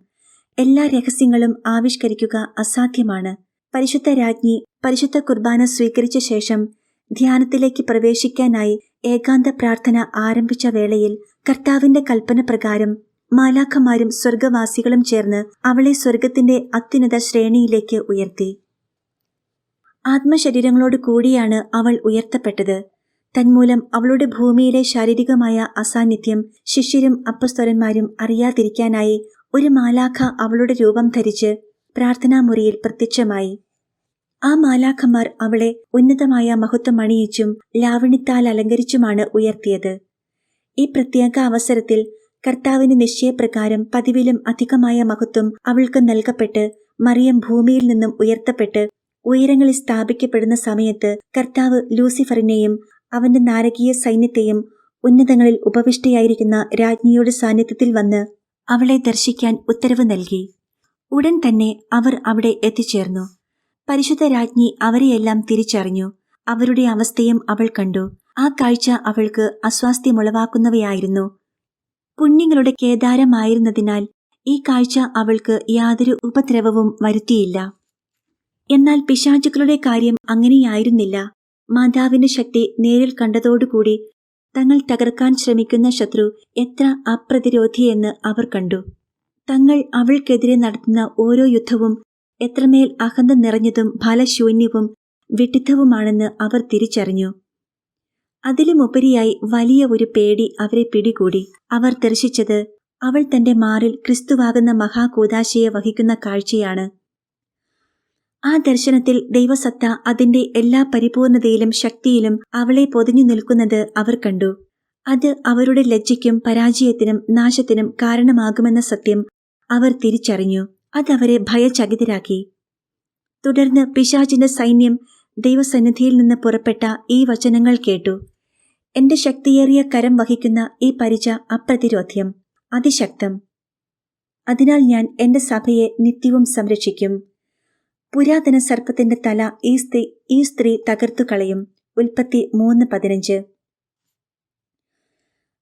എല്ലാ രഹസ്യങ്ങളും ആവിഷ്കരിക്കുക അസാധ്യമാണ്. പരിശുദ്ധ രാജ്ഞി പരിശുദ്ധ കുർബാന സ്വീകരിച്ച ശേഷം ധ്യാനത്തിലേക്ക് പ്രവേശിക്കാനായി ഏകാന്ത പ്രാർത്ഥന ആരംഭിച്ച വേളയിൽ കർത്താവിന്റെ കൽപ്പന പ്രകാരം മാലാഖമാരും സ്വർഗവാസികളും ചേർന്ന് അവളെ സ്വർഗത്തിന്റെ അത്യുന്നത ശ്രേണിയിലേക്ക് ഉയർത്തി. ആത്മശരീരങ്ങളോട് കൂടിയാണ് അവൾ ഉയർത്തപ്പെട്ടത്. തന്മൂലം അവളുടെ ഭൂമിയിലെ ശാരീരികമായ അസാന്നിധ്യം ശിഷ്യരും അപ്പസ്തോലന്മാരും അറിയാതിരിക്കാനായി ഒരു മാലാഖ അവളുടെ രൂപം ധരിച്ച് പ്രാർത്ഥനാമുറിയിൽ പ്രത്യക്ഷമായി. ആ മാലാഖമാർ അവളെ ഉന്നതമായ മഹത്വം അണിയിച്ചും ലാവണ്യത്താൽ അലങ്കരിച്ചുമാണ് ഉയർത്തിയത്. ഈ പ്രത്യേക അവസരത്തിൽ കർത്താവിന് നിശ്ചയപ്രകാരം പതിവിലും അധികമായ മഹത്വം അവൾക്ക് നൽകപ്പെട്ട് മറിയം ഭൂമിയിൽ നിന്നും ഉയർത്തപ്പെട്ട് ഉയരങ്ങളിൽ സ്ഥാപിക്കപ്പെടുന്ന സമയത്ത് കർത്താവ് ലൂസിഫറിനെയും അവന്റെ നാരകീയ സൈന്യത്തെയും ഉന്നതങ്ങളിൽ ഉപവിഷ്ടയായിരിക്കുന്ന രാജ്ഞിയുടെ സാന്നിധ്യത്തിൽ വന്ന് അവളെ ദർശിക്കാൻ ഉത്തരവ് നൽകി. ഉടൻ തന്നെ അവർ അവിടെ എത്തിച്ചേർന്നു. പരിശുദ്ധ രാജ്ഞി അവരെയെല്ലാം തിരിച്ചറിഞ്ഞു. അവരുടെ അവസ്ഥയും അവൾ കണ്ടു. ആ കാഴ്ച അവൾക്ക് അസ്വാസ്ഥ്യമുളവാക്കുന്നവയായിരുന്നു. പുണ്യങ്ങളുടെ കേദാരമായിരുന്നതിനാൽ ഈ കാഴ്ച അവൾക്ക് യാതൊരു ഉപദ്രവവും വരുത്തിയില്ല. എന്നാൽ പിശാചുക്കളുടെ കാര്യം അങ്ങനെയായിരുന്നില്ല. മാതാവിന്റെ ശക്തി നേരിൽ കണ്ടതോടുകൂടി തങ്ങൾ തകർക്കാൻ ശ്രമിക്കുന്ന ശത്രു എത്ര അപ്രതിരോധിയെന്ന് അവർ കണ്ടു. തങ്ങൾ അവൾക്കെതിരെ നടത്തുന്ന ഓരോ യുദ്ധവും എത്രമേൽ അഹന്ത നിറഞ്ഞതും ഫലശൂന്യവും വിഡിത്തവുമാണെന്ന് അവർ തിരിച്ചറിഞ്ഞു. അതിലുമുപരിയായി വലിയ ഒരു പേടി അവരെ പിടികൂടി. അവർ ദർശിച്ചത് അവൾ തന്റെ മാറിൽ ക്രിസ്തുവാകുന്ന മഹാകൂദാശയെ വഹിക്കുന്ന കാഴ്ചയാണ്. ആ ദർശനത്തിൽ ദൈവസത്ത അതിന്റെ എല്ലാ പരിപൂർണതയിലും ശക്തിയിലും അവളെ പൊതിഞ്ഞു നിൽക്കുന്നത് അവർ കണ്ടു. അത് അവരുടെ ലജ്ജയ്ക്കും പരാജയത്തിനും നാശത്തിനും കാരണമാകുമെന്ന സത്യം അവർ തിരിച്ചറിഞ്ഞു. അതവരെ ഭയചകിതരാക്കി. തുടർന്ന് പിശാചിന്റെ സൈന്യം ദൈവസന്നിധിയിൽ നിന്ന് പുറപ്പെട്ട ഈ വചനങ്ങൾ കേട്ടു. എന്റെ ശക്തിയേറിയ കരം വഹിക്കുന്ന ഈ പരിച അപ്രതിരോധ്യം, അതിശക്തം. അതിനാൽ ഞാൻ എന്റെ സഭയെ നിത്യവും സംരക്ഷിക്കും. പുരാതന സർപ്പത്തിന്റെ തല ഈ സ്ത്രീ തകർത്തു കളയും. ഉൽപ്പത്തി 3:15.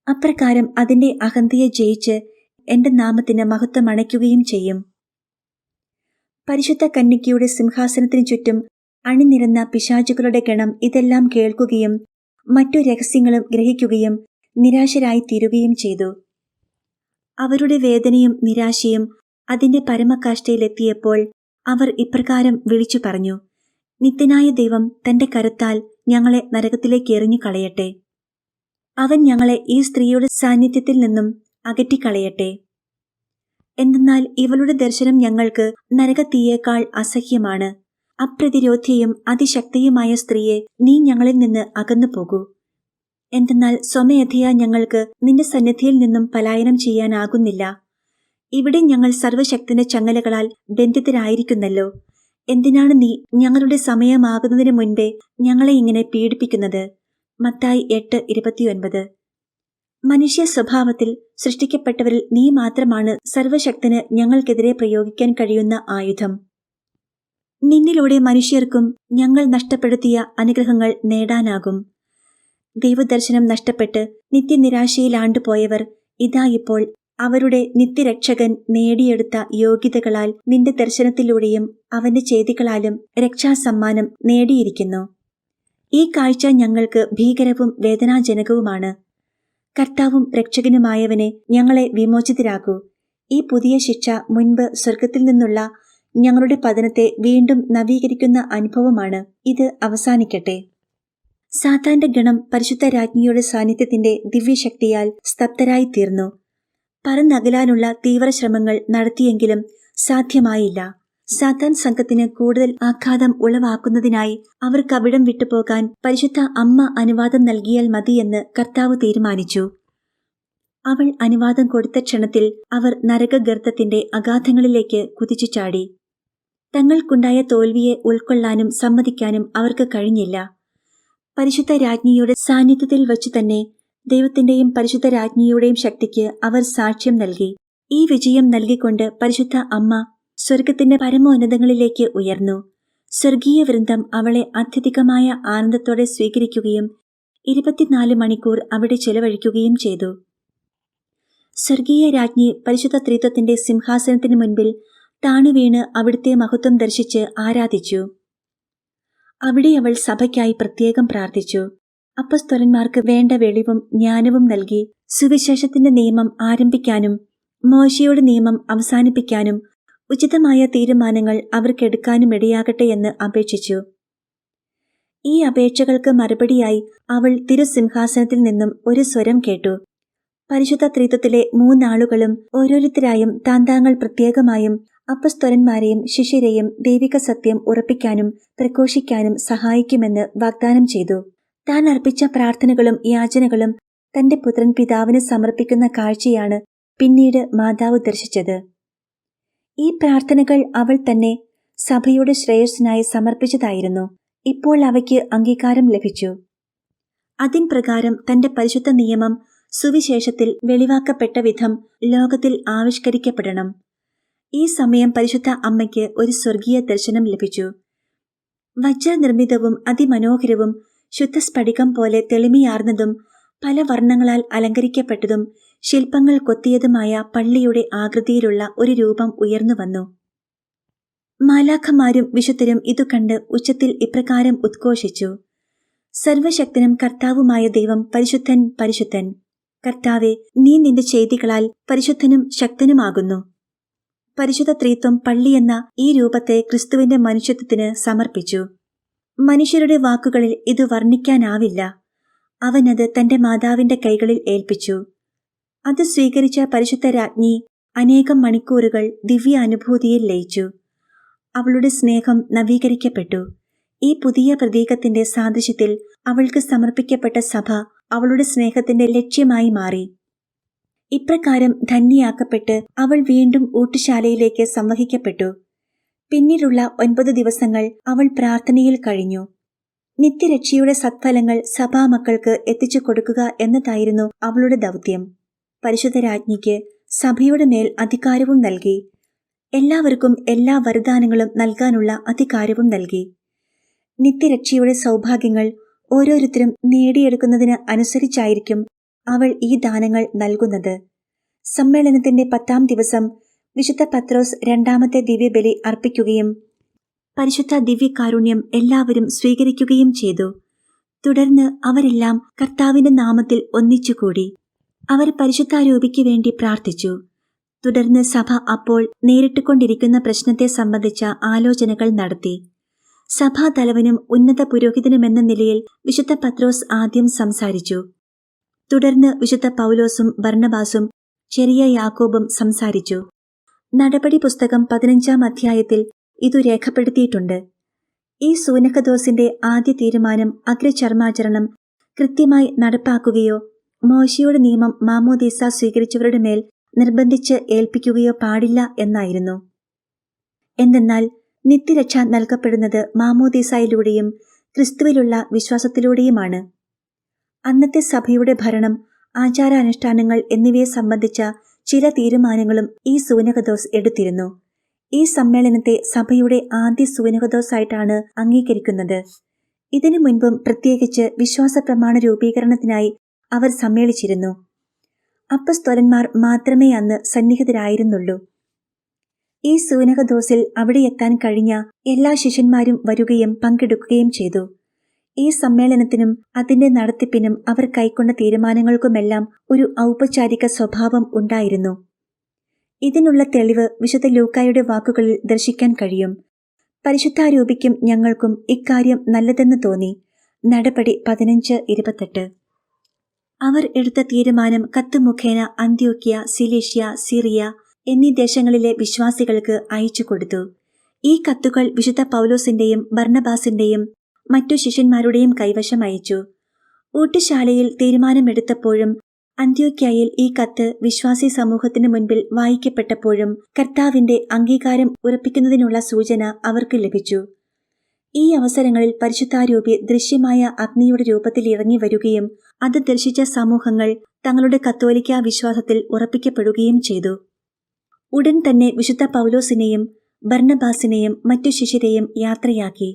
അപ്രകാരം അതിന്റെ അഹന്തയെ ജയിച്ച് എന്റെ നാമത്തിന് മഹത്വം അണയ്ക്കുകയും ചെയ്യും. പരിശുദ്ധ കന്യകയുടെ സിംഹാസനത്തിനു ചുറ്റും അണിനിരന്ന പിശാചുകളുടെ ഗണം ഇതെല്ലാം കേൾക്കുകയും മറ്റു രഹസ്യങ്ങളും ഗ്രഹിക്കുകയും നിരാശരായി തീരുകയും ചെയ്തു. അവരുടെ വേദനയും നിരാശയും അതിന്റെ പരമകാഷ്ഠയിലെത്തിയപ്പോൾ അവർ ഇപ്രകാരം വിളിച്ചു പറഞ്ഞു: നിത്യനായ ദൈവം തന്റെ കരത്താൽ ഞങ്ങളെ നരകത്തിലേക്ക് എറിഞ്ഞു കളയട്ടെ. അവൻ ഞങ്ങളെ ഈ സ്ത്രീയുടെ സാന്നിധ്യത്തിൽ നിന്നും അകറ്റിക്കളയട്ടെ. എന്തെന്നാൽ ഇവളുടെ ദർശനം ഞങ്ങൾക്ക് നരകത്തീയേക്കാൾ അസഹ്യമാണ്. അപ്രതിരോധ്യയും അതിശക്തിയുമായ സ്ത്രീയെ, നീ ഞങ്ങളിൽ നിന്ന് അകന്നു പോകൂ. എന്തെന്നാൽ സ്വമേധയാ ഞങ്ങൾക്ക് നിന്റെ സന്നിധിയിൽ നിന്നും പലായനം ചെയ്യാനാകുന്നില്ല. ഇവിടെ ഞങ്ങൾ സർവശക്തന്റെ ചങ്ങലകളാൽ ബന്ധിതരായിരിക്കുന്നല്ലോ. എന്തിനാണ് നീ ഞങ്ങളുടെ സമയമാകുന്നതിന് മുൻപേ ഞങ്ങളെ ഇങ്ങനെ പീഡിപ്പിക്കുന്നത്? മത്തായി 8:29. മനുഷ്യ സ്വഭാവത്തിൽ സൃഷ്ടിക്കപ്പെട്ടവരിൽ നീ മാത്രമാണ് സർവശക്തന് ഞങ്ങൾക്കെതിരെ പ്രയോഗിക്കാൻ കഴിയുന്ന ആയുധം. നിന്നിലൂടെ മനുഷ്യർക്കും ഞങ്ങൾ നഷ്ടപ്പെടുത്തിയ അനുഗ്രഹങ്ങൾ നേടാനാകും. ദൈവദർശനം നഷ്ടപ്പെട്ട് നിത്യനിരാശയിലാണ്ടുപോയവർ ഇതാ ഇപ്പോൾ അവരുടെ നിത്യരക്ഷകൻ നേടിയെടുത്ത യോഗ്യതകളാൽ നിന്റെ ദർശനത്തിലൂടെയും അവന്റെ ചെയ്തികളാലും രക്ഷാസമ്മാനം നേടിയിരിക്കുന്നു. ഈ കാഴ്ച ഞങ്ങൾക്ക് ഭീകരവും വേദനാജനകവുമാണ്. കർത്താവും രക്ഷകനുമായവനെ, ഞങ്ങളെ വിമോചിതരാക്കൂ. ഈ പുതിയ ശിക്ഷ മുൻപ് സ്വർഗത്തിൽ നിന്നുള്ള ഞങ്ങളുടെ പതനത്തെ വീണ്ടും നവീകരിക്കുന്ന അനുഭവമാണ്. ഇത് അവസാനിക്കട്ടെ. സാത്താന്റെ ഗണം പരിശുദ്ധ രാജ്ഞിയുടെ സാന്നിധ്യത്തിന്റെ ദിവ്യശക്തിയാൽ സ്തബ്ധരായി തീർന്നു. പറന്നകലാനുള്ള തീവ്രശ്രമങ്ങൾ നടത്തിയെങ്കിലും സാധ്യമായില്ല. സാത്താൻ സംഘത്തിന് കൂടുതൽ ആഘാതം ഉളവാക്കുന്നതിനായി അവർക്ക് അവിടം വിട്ടുപോകാൻ പരിശുദ്ധ അമ്മ അനുവാദം നൽകിയാൽ മതിയെന്ന് കർത്താവ് തീരുമാനിച്ചു. അവൾ അനുവാദം കൊടുത്ത ക്ഷണത്തിൽ അവർ നരകഗർത്തത്തിന്റെ അഗാധങ്ങളിലേക്ക് കുതിച്ചു ചാടി. തങ്ങൾക്കുണ്ടായ തോൽവിയെ ഉൾക്കൊള്ളാനും സമ്മതിക്കാനും അവർക്ക് കഴിഞ്ഞില്ല. പരിശുദ്ധ രാജ്ഞിയുടെ സാന്നിധ്യത്തിൽ വച്ചു തന്നെ ദൈവത്തിന്റെയും പരിശുദ്ധ രാജ്ഞിയുടെയും ശക്തിക്ക് അവർ സാക്ഷ്യം നൽകി. ഈ വിജയം നൽകിക്കൊണ്ട് പരിശുദ്ധ അമ്മ സ്വർഗത്തിന്റെ പരമോന്നതങ്ങളിലേക്ക് ഉയർന്നു. സ്വർഗീയ വൃന്ദം അവളെ അത്യധികമായ ആനന്ദത്തോടെ സ്വീകരിക്കുകയും 24 മണിക്കൂർ അവിടെ ചെലവഴിക്കുകയും ചെയ്തു. സ്വർഗീയ രാജ്ഞി പരിശുദ്ധ ത്രിത്വത്തിന്റെ സിംഹാസനത്തിന് മുൻപിൽ താണുവീണ് അവിടുത്തെ മഹത്വം ദർശിച്ച് ആരാധിച്ചു. അവിടെ അവൾ സഭയ്ക്കായി പ്രത്യേകം പ്രാർത്ഥിച്ചു. അപ്പസ്തോലന്മാർക്ക് വേണ്ട വെളിവും ജ്ഞാനവും നൽകി സുവിശേഷത്തിന്റെ നിയമം ആരംഭിക്കാനും മോശയുടെ നിയമം അവസാനിപ്പിക്കാനും ഉചിതമായ തീരുമാനങ്ങൾ അവർക്കെടുക്കാനും ഇടയാകട്ടെ എന്ന് അപേക്ഷിച്ചു. ഈ അപേക്ഷകൾക്ക് മറുപടിയായി അവൾ തിരുസിംഹാസനത്തിൽ നിന്നും ഒരു സ്വരം കേട്ടു. പരിശുദ്ധ ത്രിത്വത്തിലെ മൂന്നാളുകളും ഓരോരുത്തരായും താന്താങ്ങൾ പ്രത്യേകമായും അപ്പസ്തോലന്മാരെയും ശിഷ്യരെയും ദൈവിക സത്യം ഉറപ്പിക്കാനും പ്രഘോഷിക്കാനും സഹായിക്കുമെന്ന് വാഗ്ദാനം ചെയ്തു. താൻ അർപ്പിച്ച പ്രാർത്ഥനകളും യാചനകളും തന്റെ പുത്രൻ പിതാവിന് സമർപ്പിക്കുന്ന കാഴ്ചയാണ് പിന്നീട് മാതാവ് ദർശിച്ചത്. ഈ പ്രാർത്ഥനകൾ അവൾ തന്നെ സഭയുടെ ശ്രേയസ്സിനായി സമർപ്പിച്ചതായിരുന്നു. ഇപ്പോൾ അവയ്ക്ക് അംഗീകാരം ലഭിച്ചു. അതിൻ പ്രകാരം തന്റെ പരിശുദ്ധ നിയമം സുവിശേഷത്തിൽ വെളിവാക്കപ്പെട്ട വിധം ലോകത്തിൽ ആവിഷ്കരിക്കപ്പെടണം. ഈ സമയം പരിശുദ്ധ അമ്മയ്ക്ക് ഒരു സ്വർഗീയ ദർശനം ലഭിച്ചു. വജ്രനിർമ്മിതവും അതിമനോഹരവും ശുദ്ധസ്ഫടികം പോലെ തെളിമയാർന്നതും പല വർണ്ണങ്ങളാൽ അലങ്കരിക്കപ്പെട്ടതും ശില്പങ്ങൾ കൊത്തിയതുമായ പള്ളിയുടെ ആകൃതിയിലുള്ള ഒരു രൂപം ഉയർന്നു വന്നു. മാലാഖമാരും വിശുദ്ധരും ഇതു കണ്ട് ഉച്ചത്തിൽ ഇപ്രകാരം ഉദ്ഘോഷിച്ചു: സർവശക്തനും കർത്താവുമായ ദൈവം പരിശുദ്ധൻ, പരിശുദ്ധൻ. കർത്താവെ, നീ നിന്റെ ചെയ്തികളാൽ പരിശുദ്ധനും ശക്തനുമാകുന്നു. പരിശുദ്ധ ത്രിത്വം പള്ളിയെന്ന ഈ രൂപത്തെ ക്രിസ്തുവിന്റെ മനുഷ്യത്വത്തിന് സമർപ്പിച്ചു. മനുഷ്യരുടെ വാക്കുകളിൽ ഇത് വർണ്ണിക്കാനാവില്ല. അവനത് തന്റെ മാതാവിന്റെ കൈകളിൽ ഏൽപ്പിച്ചു. അത് സ്വീകരിച്ച പരിശുദ്ധ രാജ്ഞി അനേകം മണിക്കൂറുകൾ ദിവ്യ അനുഭൂതിയിൽ ലയിച്ചു. അവളുടെ സ്നേഹം നവീകരിക്കപ്പെട്ടു. ഈ പുതിയ പ്രതീകത്തിന്റെ സാദൃശ്യത്തിൽ അവൾക്ക് സമർപ്പിക്കപ്പെട്ട സഭ അവളുടെ സ്നേഹത്തിന്റെ ലക്ഷ്യമായി മാറി. ഇപ്രകാരം ധന്യയാക്കപ്പെട്ട് അവൾ വീണ്ടും ഊട്ടുശാലയിലേക്ക് സംവഹിക്കപ്പെട്ടു. പിന്നീടുള്ള 9 ദിവസങ്ങൾ അവൾ പ്രാർത്ഥനയിൽ കഴിഞ്ഞു. നിത്യരക്ഷയുടെ സത്ഫലങ്ങൾ സഭാമക്കൾക്ക് എത്തിച്ചു കൊടുക്കുക എന്നതായിരുന്നു അവളുടെ ദൗത്യം. പരിശുദ്ധ രാജ്ഞിക്ക് സഭയുടെ മേൽ അധികാരവും നൽകി. എല്ലാവർക്കും എല്ലാ വരദാനങ്ങളും നൽകാനുള്ള അധികാരവും നൽകി. നിത്യരക്ഷയുടെ സൗഭാഗ്യങ്ങൾ ഓരോരുത്തരും നേടിയെടുക്കുന്നതിന് അനുസരിച്ചായിരിക്കും അവൾ ഈ ദാനങ്ങൾ നൽകുന്നത്. സമ്മേളനത്തിന്റെ 10-ാം ദിവസം വിശുദ്ധ പത്രോസ് 2ാമത്തെ ദിവ്യബലി അർപ്പിക്കുകയും പരിശുദ്ധ ദിവ്യകാരുണ്യം എല്ലാവരും സ്വീകരിക്കുകയും ചെയ്തു. തുടർന്ന് അവരെല്ലാം കർത്താവിന്റെ നാമത്തിൽ ഒന്നിച്ചുകൂടി. അവർ പരിശുദ്ധാരൂപിക്ക് വേണ്ടി പ്രാർത്ഥിച്ചു. തുടർന്ന് സഭ അപ്പോൾ നേരിട്ടുകൊണ്ടിരിക്കുന്ന പ്രശ്നത്തെ സംബന്ധിച്ച ആലോചനകൾ നടത്തി. സഭാതലവനും ഉന്നത പുരോഹിതനുമെന്ന നിലയിൽ വിശുദ്ധ പത്രോസ് ആദ്യം സംസാരിച്ചു. തുടർന്ന് വിശുദ്ധ പൗലോസും ബർണബാസും ചെറിയ യാക്കോബും സംസാരിച്ചു. നടപടി പുസ്തകം 15-ാം അധ്യായത്തിൽ ഇതു രേഖപ്പെടുത്തിയിട്ടുണ്ട്. ഈ സൂനഹദോസിന്റെ ആദ്യ തീരുമാനം അഗ്രചർമാചരണം കൃത്യമായി നടപ്പാക്കുകയോ മോശയുടെ നിയമം മാമോദീസ സ്വീകരിച്ചവരുടെ മേൽ നിർബന്ധിച്ച് ഏൽപ്പിക്കുകയോ പാടില്ല എന്നായിരുന്നു. എന്തെന്നാൽ നിത്യരക്ഷ നൽകപ്പെടുന്നത് മാമോദീസായിലൂടെയും ക്രിസ്തുവിലുള്ള വിശ്വാസത്തിലൂടെയുമാണ്. അന്നത്തെ സഭയുടെ ഭരണം, ആചാരാനുഷ്ഠാനങ്ങൾ എന്നിവയെ സംബന്ധിച്ച ചില തീരുമാനങ്ങളും ഈ സൂനഹദോസ് എടുത്തിരുന്നു. ഈ സമ്മേളനത്തെ സഭയുടെ ആദ്യ സൂനഹദോസായിട്ടാണ് അംഗീകരിക്കുന്നത്. ഇതിനു മുൻപും പ്രത്യേകിച്ച് വിശ്വാസ പ്രമാണ രൂപീകരണത്തിനായി അവർ സമ്മേളിച്ചിരുന്നു. അപ്പസ്തോലന്മാർ മാത്രമേ അന്ന് സന്നിഹിതരായിരുന്നുള്ളൂ. ഈ സൂനഹദോസിൽ അവിടെ എത്താൻ കഴിഞ്ഞ എല്ലാ ശിഷ്യന്മാരും വരുകയും പങ്കെടുക്കുകയും ചെയ്തു. ഈ സമ്മേളനത്തിനും അതിന്റെ നടത്തിപ്പിനും അവർ കൈക്കൊണ്ട തീരുമാനങ്ങൾക്കുമെല്ലാം ഒരു ഔപചാരിക സ്വഭാവം ഉണ്ടായിരുന്നു. ഇതിനുള്ള തെളിവ് വിശുദ്ധ ലൂക്കായുടെ വാക്കുകളിൽ ദർശിക്കാൻ കഴിയും. പരിശുദ്ധാരൂപിക്കും ഞങ്ങൾക്കും ഇക്കാര്യം നല്ലതെന്ന് തോന്നി. നടപടി 15:28. അവർ എടുത്ത തീരുമാനം കത്ത് മുഖേന അന്ത്യോക്യ, സിലേഷ്യ, സിറിയ എന്നീ ദേശങ്ങളിലെ വിശ്വാസികൾക്ക് അയച്ചു കൊടുത്തു. ഈ കത്തുകൾ വിശുദ്ധ പൗലോസിന്റെയും ബർണബാസിന്റെയും മറ്റു ശിഷ്യന്മാരുടെയും കൈവശം അയച്ചു. ഊട്ടുശാലയിൽ തീരുമാനമെടുത്തപ്പോഴും അന്ത്യോക്യയിൽ ഈ കത്ത് വിശ്വാസി സമൂഹത്തിന് മുൻപിൽ വായിക്കപ്പെട്ടപ്പോഴും കർത്താവിന്റെ അംഗീകാരം ഉറപ്പിക്കുന്നതിനുള്ള സൂചന അവർക്ക് ലഭിച്ചു. ഈ അവസരങ്ങളിൽ പരിശുദ്ധാരൂപി ദൃശ്യമായ അഗ്നിയുടെ രൂപത്തിൽ ഇറങ്ങി വരികയും അത് ദർശിച്ച സമൂഹങ്ങൾ തങ്ങളുടെ കത്തോലിക്കാ വിശ്വാസത്തിൽ ഉറപ്പിക്കപ്പെടുകയും ചെയ്തു. ഉടൻ തന്നെ വിശുദ്ധ പൗലോസിനെയും ബർണബാസിനെയും മറ്റു ശിഷ്യരെയും യാത്രയാക്കി.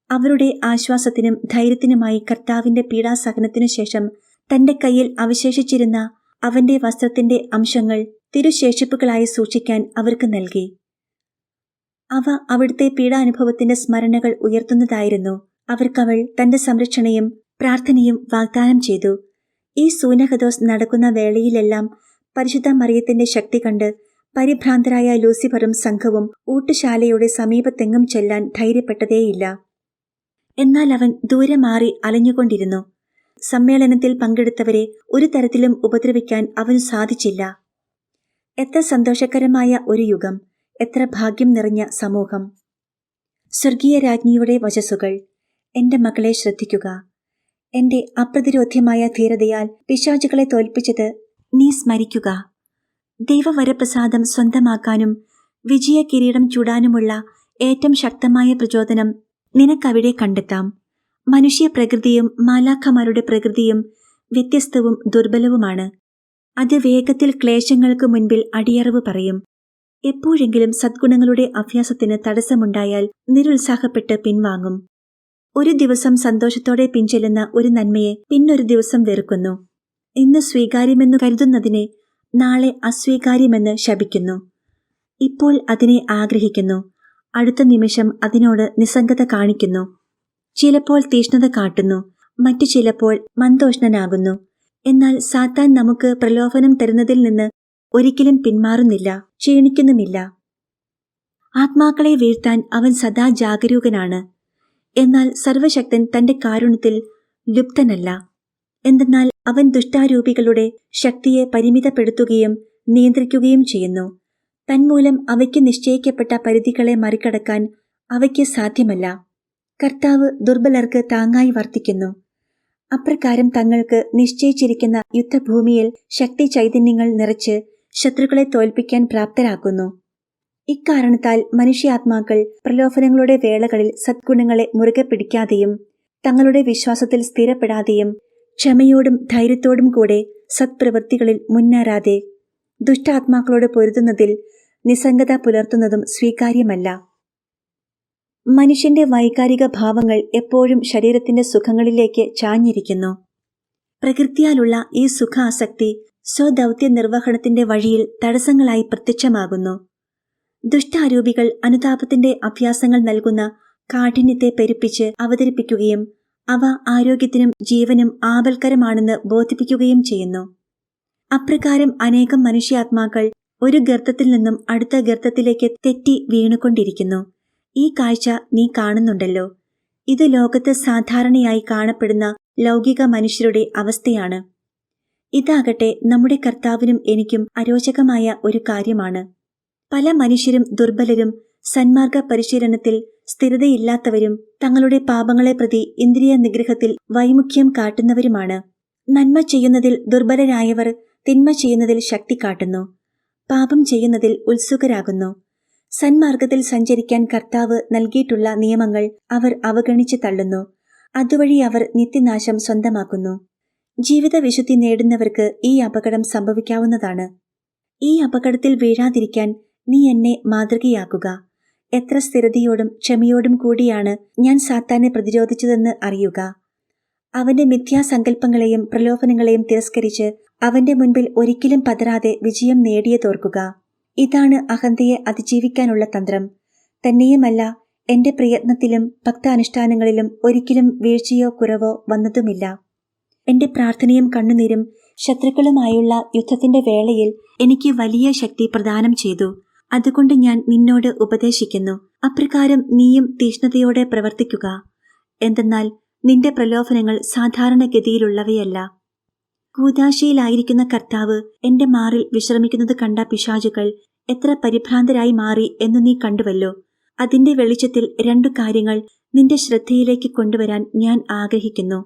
അവരുടെ ആശ്വാസത്തിനും ധൈര്യത്തിനുമായി കർത്താവിന്റെ പീഡാസഹനത്തിനു ശേഷം തന്റെ കയ്യിൽ അവശേഷിച്ചിരുന്ന അവന്റെ വസ്ത്രത്തിന്റെ അംശങ്ങൾ തിരുശേഷിപ്പുകളായി സൂക്ഷിക്കാൻ അവർക്ക് നൽകി. അവ അവിടുത്തെ പീഡാനുഭവത്തിന്റെ സ്മരണകൾ ഉയർത്തുന്നതായിരുന്നു. അവർക്കവൾ തന്റെ സംരക്ഷണയും പ്രാർത്ഥനയും വാഗ്ദാനം ചെയ്തു. ഈ സൂനഹദോസ് നടക്കുന്ന വേളയിലെല്ലാം പരിശുദ്ധ മറിയത്തിന്റെ ശക്തി കണ്ട് പരിഭ്രാന്തരായ ലൂസിഫറും സംഘവും ഊട്ടുശാലയുടെ സമീപത്തെങ്ങും ചെല്ലാൻ ധൈര്യപ്പെട്ടതേയില്ല. എന്നാൽ അവൻ ദൂരെ മാറി അലഞ്ഞുകൊണ്ടിരുന്നു. സമ്മേളനത്തിൽ പങ്കെടുത്തവരെ ഒരു തരത്തിലും ഉപദ്രവിക്കാൻ അവന് സാധിച്ചില്ല. എത്ര സന്തോഷകരമായ ഒരു യുഗം, എത്ര ഭാഗ്യം നിറഞ്ഞ സമൂഹം. സ്വർഗീയ രാജ്ഞിയുടെ വചസ്സുകൾ. എന്റെ മകളെ ശ്രദ്ധിക്കുക. എന്റെ അപ്രതിരോധ്യമായ ധീരതയാൽ പിശാചുകളെ തോൽപ്പിച്ചത് നീ സ്മരിക്കുക. ദൈവവരപ്രസാദം സ്വന്തമാക്കാനും വിജയ കിരീടം ചൂടാനുമുള്ള ഏറ്റവും ശക്തമായ പ്രചോദനം നിനക്കവിടെ കണ്ടെത്താം. മനുഷ്യ പ്രകൃതിയും മാലാഖമാരുടെ പ്രകൃതിയും വ്യത്യസ്തവും ദുർബലവുമാണ്. അത് വേഗത്തിൽ ക്ലേശങ്ങൾക്ക് മുൻപിൽ അടിയറവ് പറയും. എപ്പോഴെങ്കിലും സദ്ഗുണങ്ങളുടെ അഭ്യാസത്തിന് തടസ്സമുണ്ടായാൽ നിരുത്സാഹപ്പെട്ട് പിൻവാങ്ങും. ഒരു ദിവസം സന്തോഷത്തോടെ പിൻചെല്ലുന്ന ഒരു നന്മയെ പിന്നൊരു ദിവസം വെറുക്കുന്നു. ഇന്ന് സ്വീകാര്യമെന്നു കരുതുന്നതിനെ നാളെ അസ്വീകാര്യമെന്ന് ശപിക്കുന്നു. ഇപ്പോൾ അതിനെ ആഗ്രഹിക്കുന്നു, അടുത്ത നിമിഷം അതിനോട് നിസ്സംഗത കാണിക്കുന്നു. ചിലപ്പോൾ തീഷ്ണത കാട്ടുന്നു, മറ്റു ചിലപ്പോൾ മന്ദോഷ്ണനാകുന്നു. എന്നാൽ സാത്താൻ നമുക്ക് പ്രലോഭനം തരുന്നതിൽ നിന്ന് ഒരിക്കലും പിന്മാറുന്നില്ല, ക്ഷീണിക്കുന്നുമില്ല. ആത്മാക്കളെ വീഴ്ത്താൻ അവൻ സദാ ജാഗരൂകനാണ്. എന്നാൽ സർവശക്തൻ തന്റെ കാരുണ്യത്തിൽ ലുപ്തനല്ല. എന്തെന്നാൽ അവൻ ദുഷ്ടാരൂപികളുടെ ശക്തിയെ പരിമിതപ്പെടുത്തുകയും നിയന്ത്രിക്കുകയും ചെയ്യുന്നു. തന്മൂലം അവയ്ക്ക് നിശ്ചയിക്കപ്പെട്ട പരിധികളെ മറികടക്കാൻ അവയ്ക്ക് സാധ്യമല്ല. കർത്താവ് ദുർബലർക്ക് താങ്ങായി വർത്തിക്കുന്നു. അപ്രകാരം തങ്ങൾക്ക് നിശ്ചയിച്ചിരിക്കുന്ന യുദ്ധഭൂമിയിൽ ശക്തി ചൈതന്യങ്ങൾ നിറച്ച് ശത്രുക്കളെ തോൽപ്പിക്കാൻ പ്രാപ്തരാക്കുന്നു. ഇക്കാരണത്താൽ മനുഷ്യാത്മാക്കൾ പ്രലോഭനങ്ങളുടെ വേളകളിൽ സദ്ഗുണങ്ങളെ മുറുകെ പിടിക്കാതെയും തങ്ങളുടെ വിശ്വാസത്തിൽ സ്ഥിരപ്പെടാതെയും ക്ഷമയോടും ധൈര്യത്തോടും കൂടെ സത്പ്രവൃത്തികളിൽ മുന്നേറാതെ ദുഷ്ടാത്മാക്കളോട് പൊരുതുന്നതിൽ നിസ്സംഗത പുലർത്തുന്നതും സ്വീകാര്യമല്ല. മനുഷ്യന്റെ വൈകാരിക ഭാവങ്ങൾ എപ്പോഴും ശരീരത്തിന്റെ സുഖങ്ങളിലേക്ക് ചാഞ്ഞിരിക്കുന്നു. പ്രകൃതിയാലുള്ള ഈ സുഖാസക്തി സ്വദൗത്യ നിർവഹണത്തിന്റെ വഴിയിൽ തടസ്സങ്ങളായി പ്രത്യക്ഷമാകുന്നു. ദുഷ്ടാരൂപികൾ അനുതാപത്തിന്റെ അഭ്യാസങ്ങൾ നൽകുന്ന കാഠിന്യത്തെ പെരുപ്പിച്ച് അവതരിപ്പിക്കുകയും അവ ആരോഗ്യത്തിനും ജീവനും ആപൽക്കരമാണെന്ന് ബോധിപ്പിക്കുകയും ചെയ്യുന്നു. അപ്രകാരം അനേകം മനുഷ്യാത്മാക്കൾ ഒരു ഗർത്തത്തിൽ നിന്നും അടുത്ത ഗർത്തത്തിലേക്ക് തെറ്റി വീണുകൊണ്ടിരിക്കുന്നു. ഈ കാഴ്ച നീ കാണുന്നുണ്ടല്ലോ. ഇത് ലോകത്ത് സാധാരണയായി കാണപ്പെടുന്ന ലൗകിക മനുഷ്യരുടെ അവസ്ഥയാണ്. ഇതാകട്ടെ നമ്മുടെ കർത്താവിനും എനിക്കും അരോചകമായ ഒരു കാര്യമാണ്. പല മനുഷ്യരും ദുർബലരും സന്മാർഗ പരിശീലനത്തിൽ സ്ഥിരതയില്ലാത്തവരും തങ്ങളുടെ പാപങ്ങളെ പ്രതി ഇന്ദ്രിയ നിഗ്രഹത്തിൽ വൈമുഖ്യം കാട്ടുന്നവരുമാണ്. നന്മ ചെയ്യുന്നതിൽ ദുർബലരായവർ തിന്മ ചെയ്യുന്നതിൽ ശക്തി കാട്ടുന്നു, പാപം ചെയ്യുന്നതിൽ ഉത്സുകരാകുന്നു. സന്മാർഗത്തിൽ സഞ്ചരിക്കാൻ കർത്താവ് നൽകിയിട്ടുള്ള നിയമങ്ങൾ അവർ അവഗണിച്ച് തള്ളുന്നു. അതുവഴി അവർ നിത്യനാശം സ്വന്തമാക്കുന്നു. ജീവിത വിശുദ്ധി നേടുന്നവർക്ക് ഈ അപകടം സംഭവിക്കാവുന്നതാണ്. ഈ അപകടത്തിൽ വീഴാതിരിക്കാൻ നീ എന്നെ മാതൃകയാക്കുക. എത്ര സ്ഥിരതയോടും ക്ഷമയോടും കൂടിയാണ് ഞാൻ സാത്താനെ പ്രതിരോധിച്ചതെന്ന് അറിയുക. അവന്റെ മിഥ്യാസങ്കല്പങ്ങളെയും പ്രലോഭനങ്ങളെയും തിരസ്കരിച്ച് അവന്റെ മുൻപിൽ ഒരിക്കലും പതറാതെ വിജയം നേടിയതോർക്കുക. ഇതാണ് അഹന്തയെ അതിജീവിക്കാനുള്ള തന്ത്രം. തന്നെയുമല്ല, എന്റെ പ്രയത്നത്തിലും ഭക്താനുഷ്ഠാനങ്ങളിലും ഒരിക്കലും വീഴ്ചയോ കുറവോ വന്നതുമില്ല. എന്റെ പ്രാർത്ഥനയും കണ്ണുനീരും ശത്രുക്കളുമായുള്ള യുദ്ധത്തിന്റെ വേളയിൽ എനിക്ക് വലിയ ശക്തി പ്രദാനം ചെയ്തു. അതുകൊണ്ട് ഞാൻ നിന്നോട് ഉപദേശിക്കുന്നു, അപ്രകാരം നീയും തീഷ്ണതയോടെ പ്രവർത്തിക്കുക. എന്തെന്നാൽ നിന്റെ പ്രലോഭനങ്ങൾ സാധാരണഗതിയിലുള്ളവയല്ല. കൂദാശയിലായിരിക്കുന്ന കർത്താവ് എന്റെ മാറിൽ വിശ്രമിക്കുന്നത് കണ്ട പിശാചുകൾ എത്ര പരിഭ്രാന്തരായി മാറി എന്നു നീ കണ്ടുവല്ലോ. അതിന്റെ വെളിച്ചത്തിൽ 2 കാര്യങ്ങൾ നിന്റെ ശ്രദ്ധയിലേക്ക് കൊണ്ടുവരാൻ ഞാൻ ആഗ്രഹിക്കുന്നു.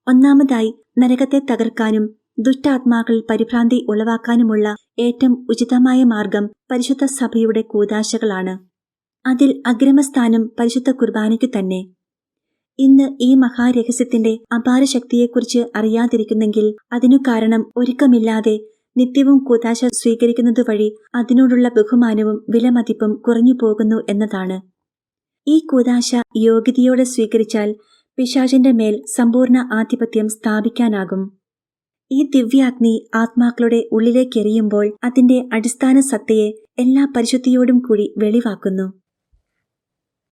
ഒന്നാമതായി, നരകത്തെ തകർക്കാനും ദുഷ്ടാത്മാക്കളിൽ പരിഭ്രാന്തി ഉളവാക്കാനുമുള്ള ഏറ്റവും ഉചിതമായ മാർഗം പരിശുദ്ധ സഭയുടെ കൂദാശകളാണ്. അതിൽ അഗ്രമസ്ഥാനം പരിശുദ്ധ കുർബാനയ്ക്കു തന്നെ. ഇന്ന് ഈ മഹാരഹസ്യത്തിന്റെ അപാര ശക്തിയെക്കുറിച്ച് അറിയാതിരിക്കുന്നെങ്കിൽ അതിനു കാരണം ഒരുക്കമില്ലാതെ നിത്യവും കൂദാശ സ്വീകരിക്കുന്നതുവഴി അതിനോടുള്ള ബഹുമാനവും വിലമതിപ്പും കുറഞ്ഞു പോകുന്നു എന്നതാണ്. ഈ കൂദാശ യോഗ്യതയോടെ സ്വീകരിച്ചാൽ പിശാചിന്റെ മേൽ സമ്പൂർണ്ണ ആധിപത്യം സ്ഥാപിക്കാനാകും. ഈ ദിവ്യാഗ്നി ആത്മാക്കളുടെ ഉള്ളിലേക്കെറിയുമ്പോൾ അതിന്റെ അടിസ്ഥാന സത്തയെ എല്ലാ പരിശുദ്ധിയോടും കൂടി വെളിവാക്കുന്നു.